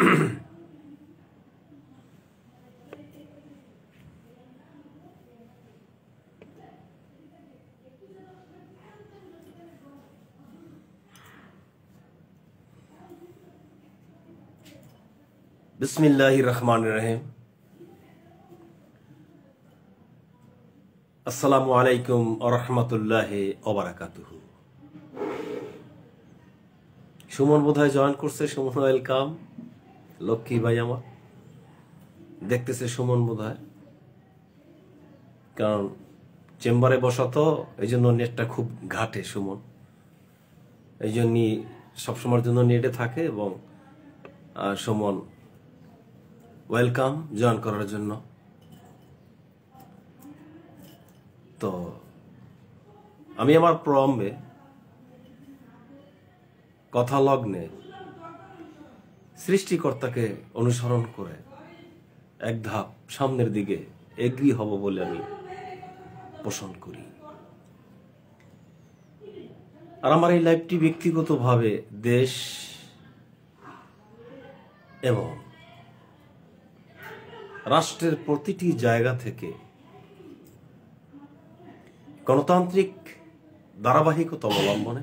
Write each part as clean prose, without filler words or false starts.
बिस्मिल्लाहिर रहमानिर रहीम। अस्सलामु आलैकुम व रहमतुल्लाहि व बाराकातुहू। সুমন বোধহয় জয়েন করছে। সুমন ওয়েলকাম। লক্ষ্মী ভাই আমার দেখতেছে সুমন বোধহয়, কারণ চেম্বারে বসা তো, এই জন্য নেটটা খুব ঘাটে সুমন, এই জন্যই সবসময়ের জন্য নেটে থাকে। এবং সুমন ওয়েলকাম জয়েন করার জন্য। তো আমি আমার প্রম্বে কথা লগ্নে সৃষ্টিকর্তাকে অনুসরণ করে এক ধাপ সামনের দিকে এগিয়ে হব বলে আমি পোষণ করি। আর আমার এই লাইভটি ব্যক্তিগতভাবে দেশ এবং রাষ্ট্রের প্রতিটি জায়গা থেকে গণতান্ত্রিক ধারাবাহিকতা অবলম্বনে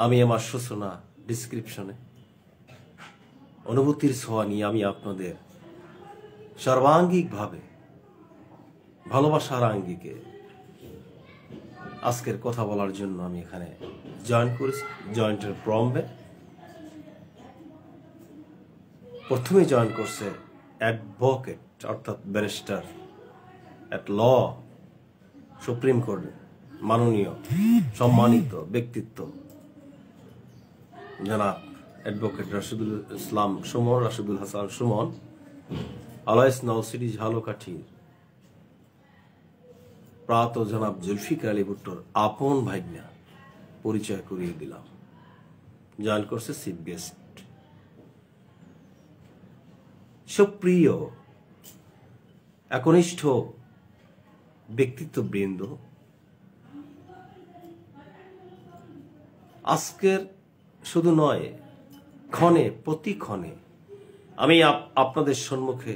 আমি আমার সূচনা ডিসক্রিপশনে অনুভূতির ছোঁয়া নিয়ে আমি আপনাদের সর্বাঙ্গিকভাবে ভালোবাসার আঙ্গিকে আজকের কথা বলার জন্য আমি এখানে জয়েন করেছি। জয়েন্টের প্রম্বে প্রথমে জয়েন করছে অ্যাডভোকেট অর্থাৎ barrister at law, supreme court মাননীয় সম্মানিত ব্যক্তিত্ব জনাব অ্যাডভোকেট রাশিদুল ইসলাম সুমন, রাশিদুল হাসান সুমন, আলাইস নওসিটি ঝালকাঠির প্রাত জনাব জুলফিকার আলী ভুট্টোর আপন ভাইনা পরিচয় করিয়ে দিলাম। জয়েন করছে চিফ গেস্ট সুপ্রিয় একনিষ্ঠ ব্যক্তিত্ববৃন্দ। আজকের শুধু নয়, ক্ষণে প্রতিক্ষণে আমি আপনাদের সম্মুখে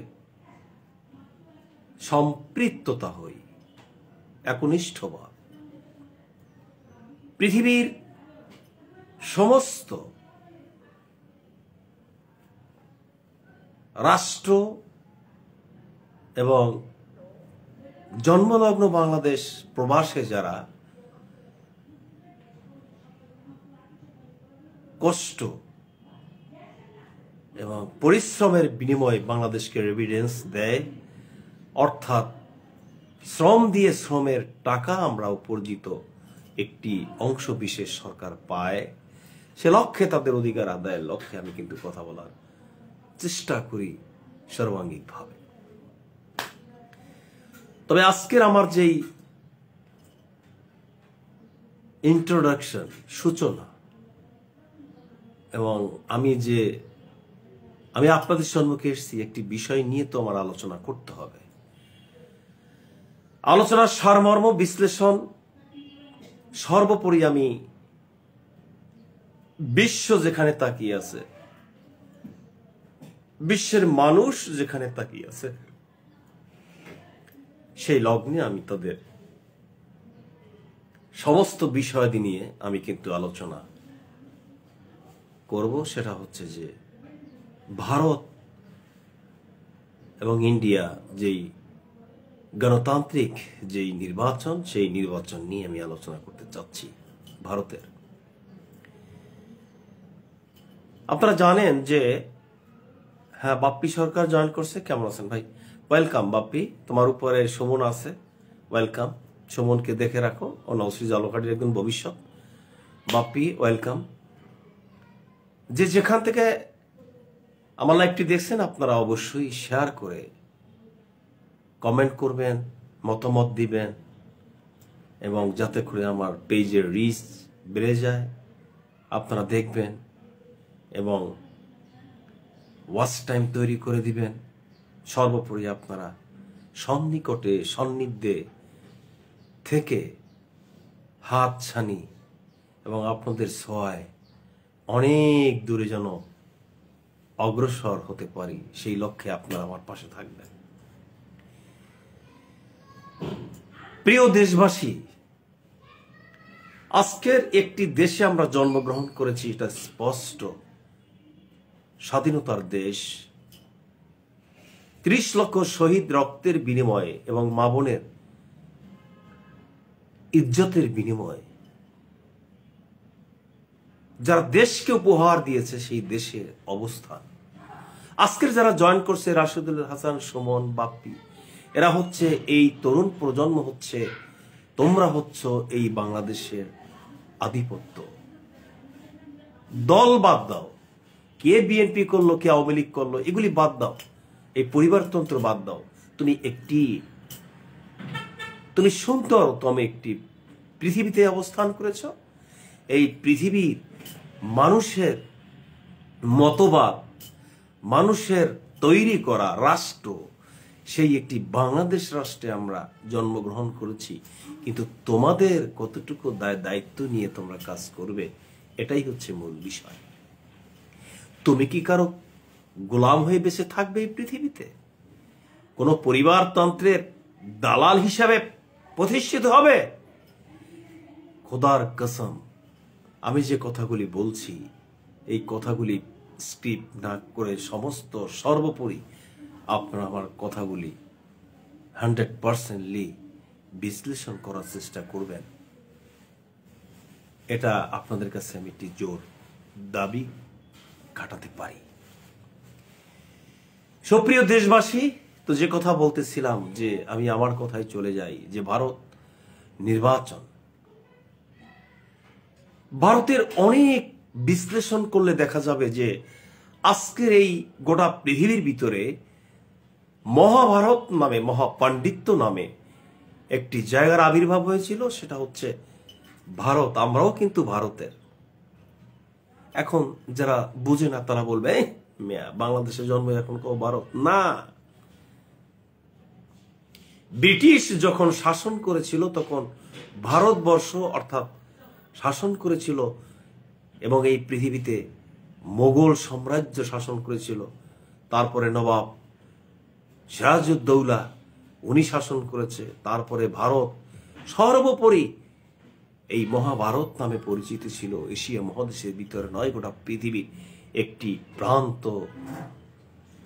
সম্পৃক্ততা হই, একনিষ্ঠভাব পৃথিবীর সমস্ত রাষ্ট্র এবং জন্মলগ্ন বাংলাদেশ প্রবাসে যারা কষ্ট এবং পরিশ্রমের বিনিময়ে বাংলাদেশকে রেভিডেন্স দেয়, অর্থাৎ শ্রম দিয়ে শ্রমের টাকা আমরা উপার্জিত একটি অংশ বিশেষ সরকার পায়, সে লক্ষ্যে তাদের অধিকার আদায়ের লক্ষ্যে আমি কিন্তু কথা বলার চেষ্টা করি সর্বাঙ্গিকভাবে। তবে আজকের আমার যেই ইন্ট্রোডাকশন, সূচনা, এবং আমি আপনাদের সম্মুখে এসেছি একটি বিষয় নিয়ে তো আমার আলোচনা করতে হবে। আলোচনার সারমর্ম বিশ্লেষণ সর্বোপরি আমি বিশ্ব যেখানে তাকিয়ে আছে, বিশ্বের মানুষ যেখানে তাকিয়ে আছে, সেই লগ্নে আমি তাদের সমস্ত বিষয়াদি নিয়ে আমি কিন্তু আলোচনা করব। সেটা হচ্ছে যে ভারত এবং ইন্ডিয়া যেই গণতান্ত্রিক যেই নির্বাচন, সেই নির্বাচন নিয়ে আমি আলোচনা করতে চাচ্ছি। ভারতের আপনারা জানেন যে হ্যাঁ, বাপ্পি সরকার জয়েন করছে। কেমন আছেন ভাই? ওয়েলকাম বাপ্পি, তোমার উপরে সুমন আছে, ওয়েলকাম। সুমনকে দেখে রাখো, ও নওসির ঝালকাঠির একজন ভবিষ্যৎ। বাপ্পি ওয়েলকাম। যে যেখান থেকে আমার লাইভটি দেখছেন আপনারা অবশ্যই শেয়ার করে কমেন্ট করবেন, মতামত দিবেন, এবং যাতে করে আমার পেজের রিচ বেড়ে যায় আপনারা দেখবেন এবং ওয়াচ টাইম তৈরি করে দিবেন। সর্বোপরি আপনারা সন্নিকটে সন্নিধ্যে থেকে হাত ছানি এবং আপনাদের ছোঁয়ায় অনেক দূরে যেন অগ্রসর হতে পারি, সেই লক্ষ্যে আপনারা আমার পাশে থাকবেন। প্রিয় দেশবাসী, আজকের একটি দেশে আমরা জন্মগ্রহণ করেছি, এটা স্পষ্ট, স্বাধীনতার দেশ। ৩০ লক্ষ শহীদ রক্তের বিনিময়ে এবং মা বোনের ইজ্জতের বিনিময়ে যারা দেশকে উপহার দিয়েছে, সেই দেশের অবস্থান আজকের যারা জয়েন করছে, রাশেদুল হাসান, সুমন, বাপ্পি, এরা হচ্ছে এই তরুণ প্রজন্ম, হচ্ছে তোমরা হচ্ছ এই বাংলাদেশের আধিপত্য। দল বাদ দাও, কে বিএনপি করলো, কে আওয়ামী লীগ করলো, এগুলি বাদ দাও, এই পরিবারতন্ত্র বাদ দাও। তুমি সুন্দরতম একটি পৃথিবীতে অবস্থান করেছ। এই পৃথিবীর মানুষের মতবাদ, মানুষের তৈরি করা রাষ্ট্র, সেই একটি বাংলাদেশ রাষ্ট্রে আমরা জন্মগ্রহণ করেছি। কিন্তু তোমাদের কতটুকু দায়িত্ব নিয়ে তোমরা কাজ করবে, এটাই হচ্ছে মূল বিষয়। তুমি কি কারো গোলাম হয়ে বেঁচে থাকবে এই পৃথিবীতে? কোন পরিবারতন্ত্রের দালাল হিসাবে প্রতিষ্ঠিত হবে? খোদার কসম, আমি যে কথাগুলি বলছি, এই কথাগুলি স্ক্রিপ্ট না করে সমস্ত সর্বোপরি আপনারা আমার কথাগুলি 100% বিশ্লেষণ করার চেষ্টা করবেন। এটা আপনাদের কাছে আমি একটি জোর দাবি খাটাতে পারি। সুপ্রিয় দেশবাসী, তো যে কথা বলতেছিলাম, যে আমি আমার কথায় চলে যাই, যে ভারত নির্বাচন, ভারতের অনেক বিশ্লেষণ করলে দেখা যাবে যে আজকের এই গোটা পৃথিবীর ভিতরে মহাভারত নামে, মহাপাণ্ডিত্য নামে একটি জায়গার আবির্ভাব হয়েছিল, সেটা হচ্ছে ভারত। আমরাও কিন্তু ভারতের। এখন যারা বুঝে না তারা বলবে বাংলাদেশে জন্ম, এখন কেউ ভারত না। ব্রিটিশ যখন শাসন করেছিল তখন ভারতবর্ষ অর্থাৎ শাসন করেছিল, এবং এই পৃথিবীতে মোগল সাম্রাজ্য শাসন করেছিল। তারপরে নবাব সিরাজউদ্দৌলা, উনি শাসন করেছে। তারপরে ভারত, সর্বোপরি এই মহাভারত নামে পরিচিত ছিল এশিয়া মহাদেশের ভিতরে নয়, গোটা পৃথিবীর একটি প্রান্ত,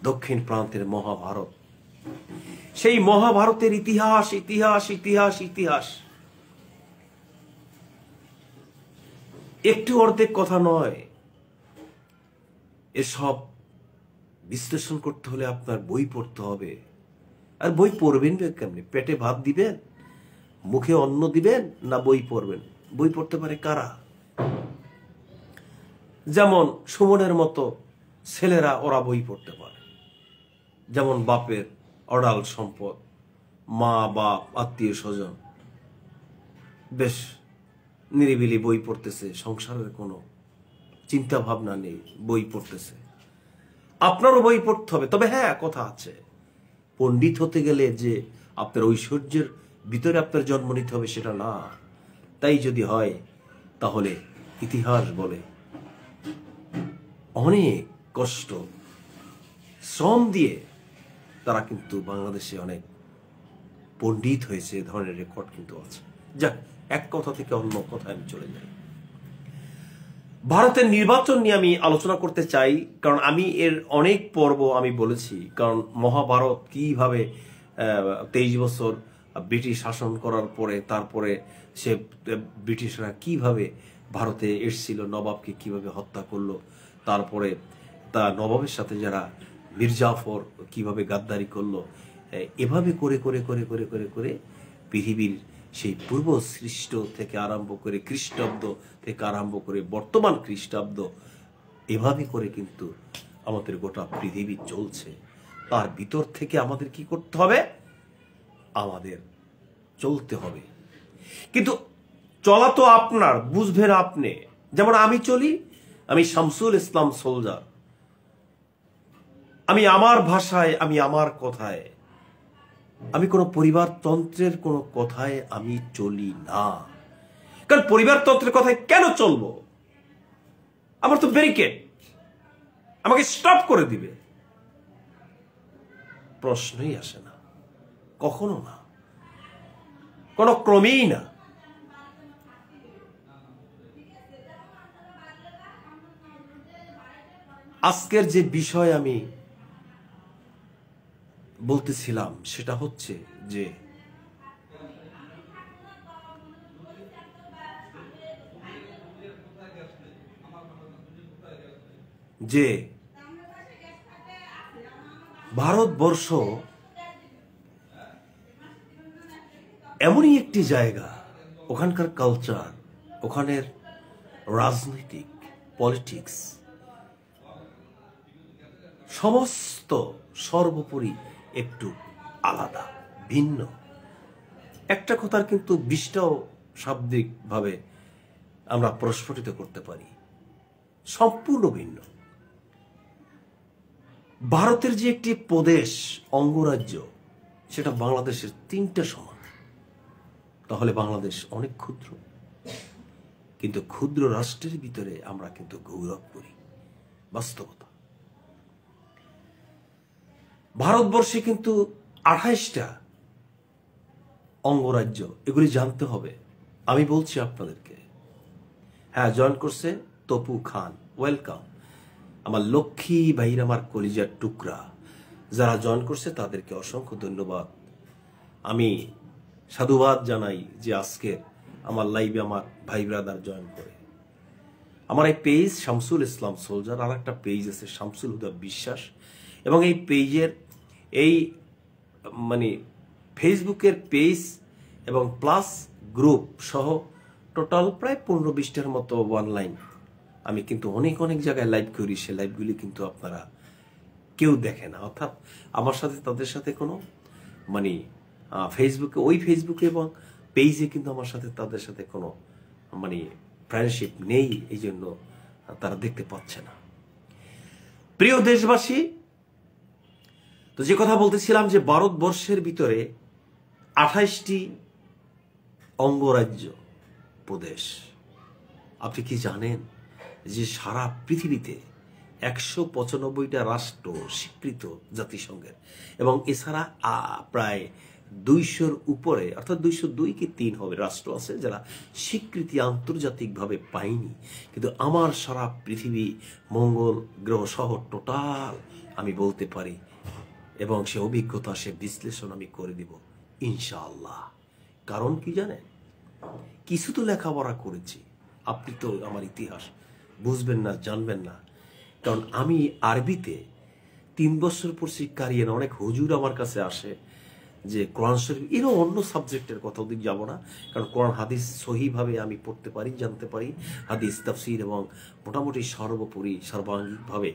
দক্ষিণ প্রান্তের মহাভারত। সেই মহাভারতের ইতিহাস ইতিহাস ইতিহাস ইতিহাস একটু অর্ধেক কথা নয়। এসব বিশ্লেষণ করতে হলে আপনার বই পড়তে হবে। আর বই পড়বেন কেমনি? পেটে ভাত দিবেন, মুখে অন্ন দিবেন, না বই পড়বেন? বই পড়তে পারে কারা? যেমন সুমনের মতো ছেলেরা, ওরা বই পড়তে পারে। যেমন বাপের অডাল সম্পদ, মা বাপ আত্মীয় স্বজন, বেশ নিরিবিলি বই পড়তেছে, সংসারের কোনো চিন্তা ভাবনা নেই, বই পড়তেছে। আপনারও বই পড়তে হবে। তবে হ্যাঁ, কথা আছে, পণ্ডিত হতে গেলে যে আপনার ঐশ্বর্যের ভিতরে আপনার জন্ম নিতে হবে সেটা না। তাই যদি হয় তাহলে ইতিহাস বলে অনেক কষ্ট শ্রম দিয়ে তারা কিন্তু বাংলাদেশে অনেক পণ্ডিত হয়েছে, এ ধরনের রেকর্ড কিন্তু আছে। যাক, এক কথা থেকে অন্য কথায় আমি চলে যাই। ভারতের নির্বাচন নিয়ে আমি আলোচনা করতে চাই, কারণ আমি এর অনেক পর্ব আমি বলেছি। কারণ মহাভারত কিভাবে 23 বছর ব্রিটিশ শাসন করার পরে, তারপরে সে ব্রিটিশরা কিভাবে ভারতে এসেছিল, নবাবকে কিভাবে হত্যা করলো, তারপরে তা নবাবের সাথে যারা মির্জাফর কিভাবে গাদ্দারি করলো, এভাবে করে করে করে করে করে করে পৃথিবীর সেই পূর্ব সৃষ্ট থেকে আরম্ভ করে, খ্রিস্টাব্দ থেকে আরম্ভ করে বর্তমান খ্রিস্টাব্দ, এভাবে করে কিন্তু আমাদের গোটা পৃথিবী চলছে। তার ভিতর থেকে আমাদের কি করতে হবে? আমাদের চলতে হবে। কিন্তু চলা তো আপনার, বুঝবেন আপনি। যেমন আমি চলি, আমি শামসুল ইসলাম সোলজার, আমি আমার ভাষায়, আমি আমার কথায়, আমি কোনো পরিবারতন্ত্রের কোনো কথায় আমি চলি না। কারণ পরিবারতন্ত্রের কথায় কেন চলবো? আমার তো ব্যারিকেড, আমাকে স্টপ করে দিবে, প্রশ্নই আসে না, কখনো না, কোনো ক্রমেই না। আজকের যে বিষয় আমি বলতেছিলাম সেটা হচ্ছে যে ভারতবর্ষ এমনই একটি জায়গা, ওখানকার কালচার, ওখানের রাজনৈতিক পলিটিক্স সমস্ত সর্বোপরি একটু আলাদা, ভিন্ন। একটা কথার কিন্তু 20টাও শাব্দিকভাবে আমরা প্রস্ফুটিত করতে পারি, সম্পূর্ণ ভিন্ন। ভারতের যে একটি প্রদেশ, অঙ্গরাজ্য, সেটা বাংলাদেশের 3টা সমান। তাহলে বাংলাদেশ অনেক ক্ষুদ্র, কিন্তু ক্ষুদ্র রাষ্ট্রের ভিতরে আমরা কিন্তু গৌরব করি, বাস্তবতা। ভারতবর্ষে কিন্তু 28টা অঙ্গরাজ্য, এগুলি জানতে হবে। আমি বলছি আপনাদেরকে, হ্যাঁ, জয়েন করছে তপু খান, ওয়েলকাম। আমার লক্ষ্মী ভাইরা, আমার কলিজার টুকরা যারা জয়েন করছে তাদেরকে অসংখ্য ধন্যবাদ। আমি সাধুবাদ জানাই যে আজকে আমার লাইভে আমার ভাই ব্রাদার জয়েন করে। আমার এই পেজ শামসুল ইসলাম সোলজার, আর একটা পেজ আছে শামসুল হুদা বিশ্বাস, এবং এই পেজের এই ফেসবুকের পেজ এবং প্লাস গ্রুপ সহ টোটাল প্রায় 15-20টার মতো অনলাইন। আমি কিন্তু অনেক অনেক জায়গায় লাইভ করি, সে লাইভগুলি কিন্তু আপনারা কেউ দেখে না। অর্থাৎ আমার সাথে তাদের সাথে কোনো ফেসবুকে এবং পেজে কিন্তু আমার সাথে তাদের সাথে কোনো ফ্রেন্ডশিপ নেই, এই জন্য তারা দেখতে পাচ্ছে না। প্রিয় দেশবাসী, তো যে কথা বলতেছিলাম যে ভারতবর্ষের ভিতরে 28টি অঙ্গরাজ্য, প্রদেশ। আপনি কি জানেন যে সারা পৃথিবীতে 195টা রাষ্ট্র স্বীকৃত জাতিসংঘের, এবং এছাড়া প্রায় 200-র উপরে, অর্থাৎ 202 কি 3 হবে রাষ্ট্র আছে যারা স্বীকৃতি আন্তর্জাতিকভাবে পায়নি। কিন্তু আমার সারা পৃথিবী, মঙ্গল গ্রহ সহ টোটাল আমি বলতে পারি, এবং সে অভিজ্ঞতা, সে বিশ্লেষণ আমি করে দিব ইনশাআল্লাহ। কারণ কি জানেন, কিছু তো লেখাপড়া করেছি, আপনি তো আমার ইতিহাস বুঝবেন না, জানবেন না। কারণ আমি আরবিতে 3 বছর পড়ছি কারিয়ান। অনেক হুজুর আমার কাছে আসে যে কোরআন শরীফ, এরও অন্য সাবজেক্টের কথা ওদিক যাব না, কারণ কোরআন হাদিস সহিভাবে আমি পড়তে পারি, জানতে পারি, হাদিস তাফসির, এবং মোটামুটি সর্বোপরি সর্বাঙ্গিকভাবে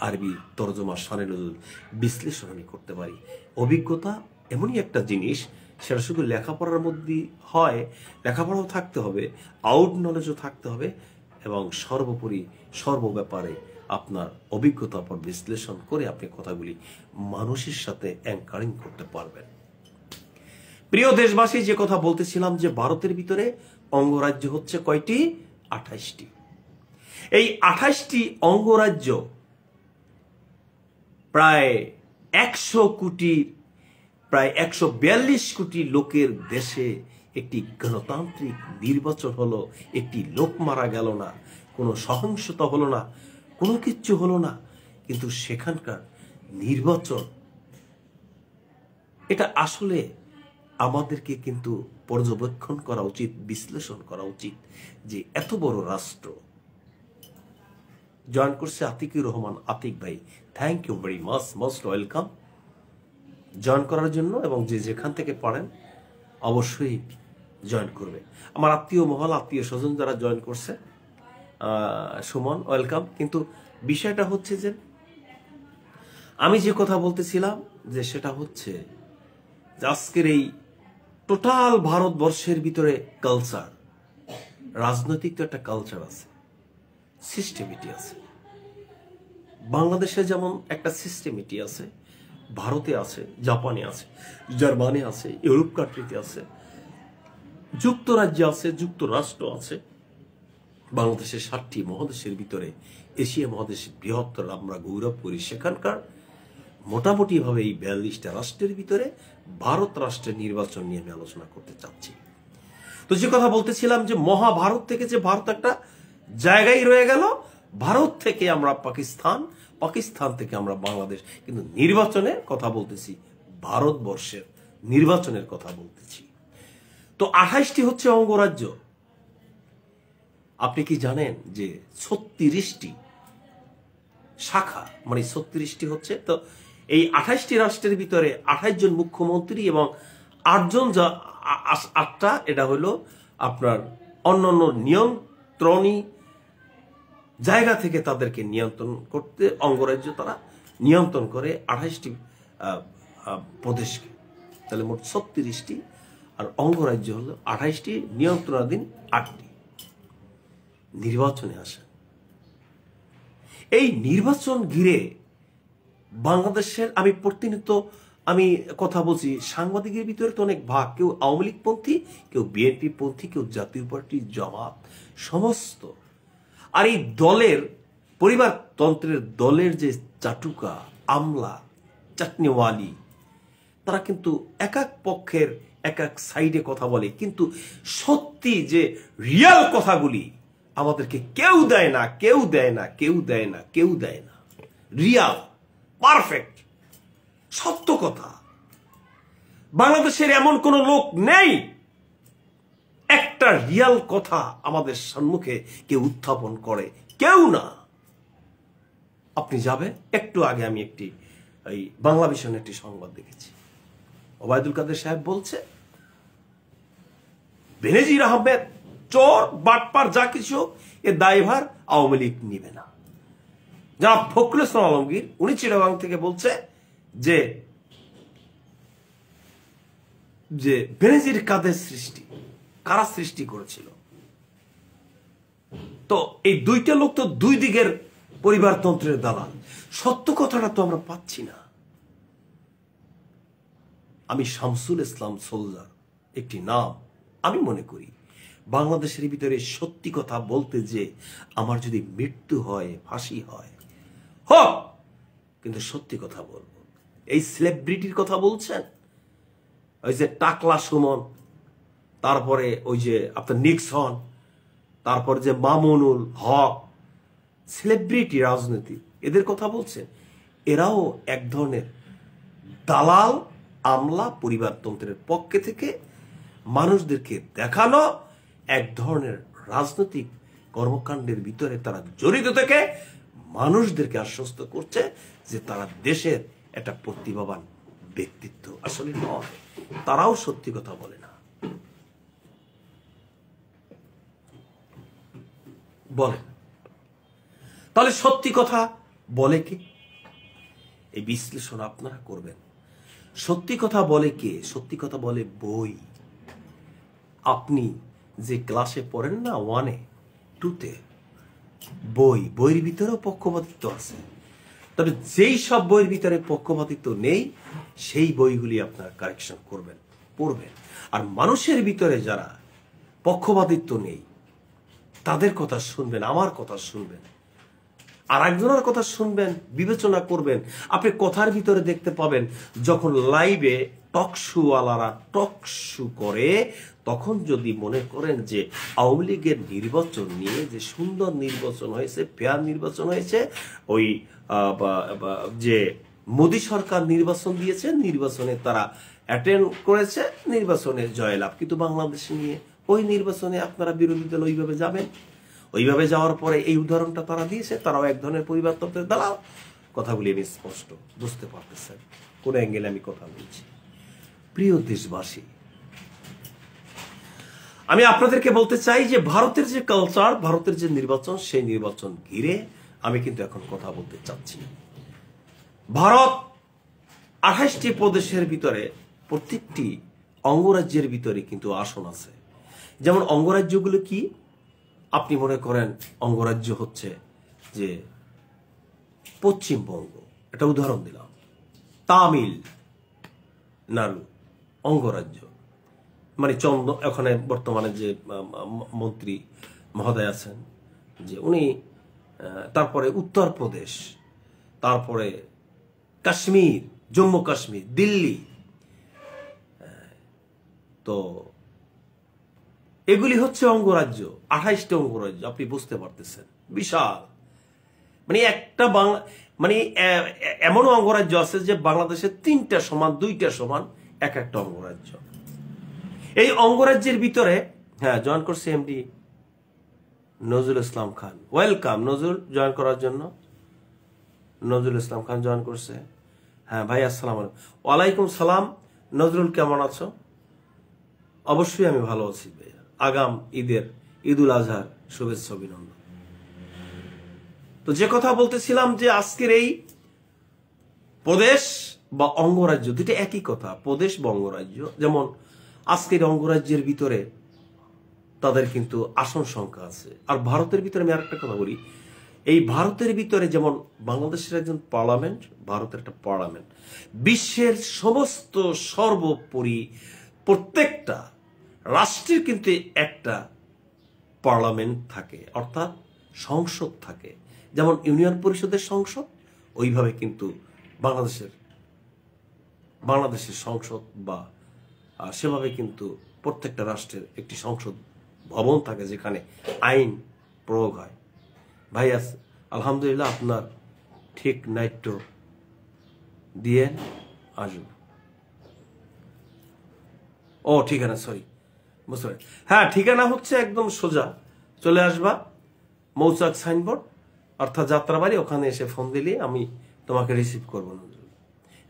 আরবি তরজমা, শানে নজুল বিশ্লেষণ আমি করতে পারি। অভিজ্ঞতা এমনই একটা জিনিস, সেটা শুধু লেখাপড়ার মধ্যে হয়, লেখাপড়াও থাকতে হবে, আউট নলেজও থাকতে হবে, এবং সর্বোপরি সর্বব্যাপারে আপনার অভিজ্ঞতার পর বিশ্লেষণ করে আপনি কথাগুলি মানুষের সাথে অ্যাঙ্কারিং করতে পারবেন। প্রিয় দেশবাসী, যে কথা বলতেছিলাম যে ভারতের ভিতরে অঙ্গরাজ্য হচ্ছে কয়টি? 28টি। এই 28টি অঙ্গরাজ্য প্রায় 100 কোটি, প্রায় 142 কোটি লোকের দেশে একটি গণতান্ত্রিক নির্বাচন হলো। একটি লোক মারা গেল না, কোনো সহিংসতা হলো না, কোনো কিচ্ছু হলো না, কিন্তু সেখানকার নির্বাচন, এটা আসলে আমাদেরকে কিন্তু পর্যবেক্ষণ করা উচিত, বিশ্লেষণ করা উচিত যে এত বড় রাষ্ট্র। জয়েন করছে আতিকুর রহমান, আতিক ভাই, thank you very much, most welcome join করার জন্য, এবং যে যেখান থেকে পারেন অবশ্যই জয়েন করবে। আমার আত্মীয় মহল, আত্মীয় স্বজন যারা জয়েন করছে, সুমন, ওয়েলকাম। কিন্তু বিষয়টা হচ্ছে যে আমি যে কথা বলতেছিলাম যে সেটা হচ্ছে আজকের এই টোটাল ভারতবর্ষের ভিতরে কালচার, রাজনৈতিক তো একটা কালচার আছে, সিস্টেমিটি আছে। বাংলাদেশে যেমন একটা সিস্টেমিটি আছে, ভারতে আছে, জাপানে আছে, জার্মানি আছে, ইউরোপ কান্ট্রিতে আছে, যুক্তরাজ্যে আছে, যুক্তরাষ্ট্র আছে। বাংলাদেশের 7টি মহাদেশের ভিতরে এশিয়া মহাদেশ বৃহত্তর আমরা গৌরব করি, সেখানকার মোটামুটি ভাবে এই 42টা রাষ্ট্রের ভিতরে ভারত রাষ্ট্রের নির্বাচন নিয়ে আমি আলোচনা করতে চাচ্ছি। তো যে কথা বলতেছিলাম যে মহাভারত থেকে যে ভারত একটা জায়গায় রয়ে গেল, ভারত থেকে আমরা পাকিস্তান, পাকিস্তান থেকে আমরা বাংলাদেশ, কিন্তু নির্বাচনের কথা বলতেছি, ভারতবর্ষের নির্বাচনের কথা বলতেছি। তো 28টি হচ্ছে অঙ্গরাজ্য। আপনি কি জানেন যে 36টি শাখা, মানে 36টি হচ্ছে, তো এই 28টি রাষ্ট্রের ভিতরে 28 জন মুখ্যমন্ত্রী এবং 8টা এটা হলো আপনার অন্যান্য নিয়ন্ত্রণী জায়গা থেকে তাদেরকে নিয়ন্ত্রণ করতে অঙ্গরাজ্য তারা নিয়ন্ত্রণ করে 28টি প্রদেশকে। তাহলে মোট 36টি, আর অঙ্গরাজ্য হলো 28টি, নিয়ন্ত্রণাধীন 8টি। নির্বাচনে আসেন, এই নির্বাচন ঘিরে বাংলাদেশের আমি প্রতিনিয়ত আমি কথা বলছি, সাংবাদিকের ভিতরে তো অনেক ভাগ, কেউ আওয়ামী লীগ পন্থী, কেউ বিএনপি পন্থী, কেউ জাতীয় পার্টি, জামাত, সমস্ত। আর এই দলের পরিবারতন্ত্রের দলের যে চাটুকা আমলা চাটনিওয়ালি, তারা কিন্তু এক এক পক্ষের এক এক সাইডে কথা বলে, কিন্তু সত্যি যে রিয়াল কথাগুলি আমাদেরকে কেউ দেয় না, কেউ দেয় না, কেউ দেয় না, কেউ দেয় না। রিয়াল পারফেক্ট সত্য কথা বাংলাদেশের এমন কোন লোক নেই একটা রিয়াল কথা আমাদের সম্মুখে কেউ উত্থাপন করে, কেউ না। আপনি যাবে, একটু আগে আমি একটি এই বাংলা ভিশনে একটি সংবাদ দেখেছি, ওবায়দুল কাদের সাহেব বলছে বেনজির আহমেদ চোর বাটপার যা কিছু, এ দায়ভার আওয়ামী লীগ নিবে না। জনাব ফখরুল ইসলাম আলমগীর উনি চিটাগাং থেকে বলছে যে যে বেনজির কাদের সৃষ্টি, কারা সৃষ্টি করেছিল। তো এই দুইটা লোক তো দুই দিকের পরিবারতন্ত্রের দালাল। সত্য কথাটা তো আমরা পাচ্ছি না। আমি শামসুল ইসলাম সোলজার একটি নাম, আমি মনে করি বাংলাদেশের ভিতরে সত্যি কথা বলতে যে আমার যদি মৃত্যু হয়, ফাঁসি হয় হোক, কিন্তু সত্যি কথা বলবো। এই সেলিব্রিটির কথা বলছেন, ওই যে টাকলা সুমন, তারপরে ওই যে আপনার নিক্সন, তারপরে যে মামুনুল হক, সেলিব্রিটি রাজনীতি, এদের কথা বলছেন। এরাও এক ধরনের দালাল আমলা পরিবারতন্ত্রের পক্ষে থেকে মানুষদেরকে দেখানো এক ধরনের রাজনৈতিক কর্মকাণ্ডের ভিতরে তারা জড়িত থেকে মানুষদেরকে আশ্বস্ত করছে যে তারা দেশের একটা প্রতিভাবান ব্যক্তিত্ব। আসলে নয়, তারাও সত্যি কথা বলে না। বলেন তাহলে সত্যি কথা বলে কে? এই বিশ্লেষণ আপনারা করবেন। সত্যি কথা বলে কে? সত্যি কথা বলে বই। আপনি যে ক্লাসে পড়েন না 1-এ 2-তে, বইয়ের ভিতরেও পক্ষপাতিত্ব আছে। তবে যেই সব বইয়ের ভিতরে পক্ষপাতিত্ব নেই সেই বইগুলি আপনারা কারেকশন করবেন, পড়বেন। আর মানুষের ভিতরে যারা পক্ষপাতিত্ব নেই তাদের কথা শুনবেন, আমার কথা শুনবেন, আর একজনের কথা শুনবেন, বিবেচনা করবেন। আপনি কথার ভিতরে দেখতে পাবেন যখন লাইভে টকশুওয়ালারা টকশু করে, তখন যদি মনে করেন যে আওয়ামী লীগের নির্বাচন নিয়ে যে সুন্দর নির্বাচন হয়েছে, ফেয়ার নির্বাচন হয়েছে, ওই যে মোদী সরকার নির্বাচন দিয়েছে, নির্বাচনে তারা অ্যাটেন্ড করেছে, নির্বাচনে জয়লাভ, কিন্তু বাংলাদেশ নিয়ে ওই নির্বাচনে আপনারা বিরোধী দল ওইভাবে যাবেন। ওইভাবে যাওয়ার পরে এই উদাহরণটা তারা দিয়েছে, তারাও এক ধরনের পরিবারতন্ত্রের দালাল। কথাগুলি আমি স্পষ্ট বুঝতে পারতেছেন কোন অ্যাঙ্গেলে আমি কথা বলছি। প্রিয় দেশবাসী, আমি আপনাদেরকে বলতে চাই যে ভারতের যে কালচার, ভারতের যে নির্বাচন, সেই নির্বাচন ঘিরে আমি কিন্তু এখন কথা বলতে চাচ্ছি। ভারত 28টি প্রদেশের ভিতরে প্রত্যেকটি অঙ্গরাজ্যের ভিতরে কিন্তু আসন আছে। যেমন অঙ্গরাজ্যগুলো কি? আপনি মনে করেন অঙ্গরাজ্য হচ্ছে যে পশ্চিমবঙ্গ, এটা উদাহরণ দিলাম, তামিলনাড়ু অঙ্গরাজ্য, মানে ওখানে বর্তমানে যে মন্ত্রী মহোদয় আছেন, যে উনি তারপরে উত্তরপ্রদেশ, তারপরে কাশ্মীর, জম্মু কাশ্মীর, দিল্লি, তো এগুলি হচ্ছে অঙ্গরাজ্য, 28টা অঙ্গরাজ্য। আপনি বুঝতে পারতেছেন, বিশাল। মানে একটা বাংলা, মানে এমন অঙ্গরাজ্য আছে যে বাংলাদেশের 3টা সমান, 2টা সমান এক একটা অঙ্গরাজ্য। এই অঙ্গরাজ্যের ভিতরে জয়েন করছে MD Nazrul Islam Khan. Welcome Nazrul, join করার জন্য। নজরুল ইসলাম খান জয়েন করছে। ভাই আসসালাম আলাইকুম। ওয়ালাইকুম সালাম। নজরুল কেমন আছো? অবশ্যই আমি ভালো আছি ভাইয়া। আগাম ঈদুল আজহার শুভেচ্ছা অভিনন্দন। তো যে কথা বলতেছিলাম যে আজকের এই প্রদেশ বা অঙ্গরাজ্য দুটো একই কথা, প্রদেশ বা অঙ্গরাজ্য। যেমন আজকের অঙ্গরাজ্যের ভিতরে তাদের কিন্তু আসন সংখ্যা আছে। আর ভারতের ভিতরে আমি আরেকটা কথা বলি, এই ভারতের ভিতরে যেমন বাংলাদেশের একজন পার্লামেন্ট, ভারতের একটা পার্লামেন্ট, বিশ্বের সমস্ত সর্বোপরি প্রত্যেকটা রাষ্ট্রের কিন্তু একটা পার্লামেন্ট থাকে, অর্থাৎ সংসদ থাকে। যেমন ইউনিয়ন পরিষদের সংসদ, ওইভাবে কিন্তু বাংলাদেশের সংসদ বা সেভাবে কিন্তু প্রত্যেকটা রাষ্ট্রের একটি সংসদ ভবন থাকে যেখানে আইন প্রয়োগ হয়। ভাই আলহামদুলিল্লাহ, আপনার ঠিক নাইট্য দিয়ে আসব। ও ঠিকানা, সরি, বুঝতে পারি। ঠিকানা হচ্ছে একদম সোজা চলে আসবা মৌচাক সাইনবোর্ড, অর্থাৎ যাত্রাবাড়ি, ওখানে এসে ফোন দিলে আমি তোমাকে রিসিভ করবো।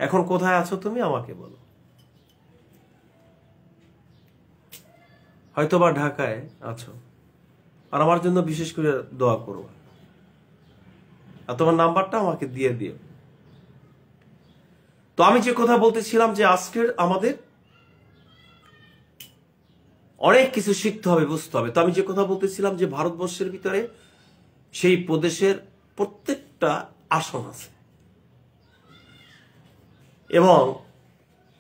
এখন কোথায় আছো তুমি আমাকে বলো। হয়তোবা ঢাকায় আছো, আর আমার জন্য বিশেষ করে দোয়া করো। আর তোমার নাম্বারটা আমাকে দিয়ে দিও। তো আমি যে কথা বলতেছিলাম যে আজকের আমাদের অনেক কিছু শিখতে হবে, বুঝতে হবে। তো আমি যে কথা বলতেছিলাম যে ভারতবর্ষের ভিতরে সেই প্রদেশের প্রত্যেকটা আসন আছে এবং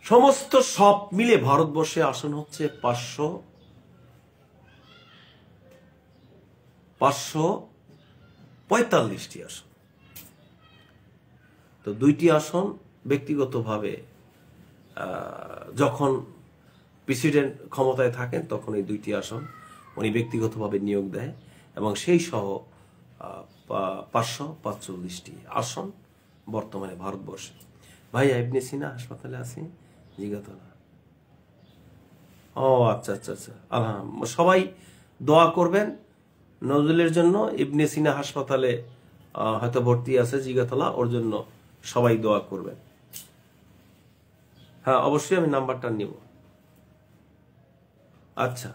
সমস্ত সব মিলে ভারতবর্ষে আসন হচ্ছে 545টি আসন। তো 2টি আসন ব্যক্তিগতভাবে যখন প্রেসিডেন্ট ক্ষমতায় থাকেন তখন এই 2টি আসন উনি ব্যক্তিগতভাবে নিয়োগ দেয় এবং সেই সহ 545টি আসন বর্তমানে ভারতবর্ষে। ভাই ইবনে সিনা হাসপাতালে আছি, জিগাতলা। ও আচ্ছা আচ্ছা আচ্ছা, সবাই দোয়া করবেন নজরুলের জন্য। ইবনে সিনা হাসপাতালে হয়তো ভর্তি আছে জিগাতলা, ওর জন্য সবাই দোয়া করবেন। অবশ্যই আমি নাম্বারটা নিব। আচ্ছা,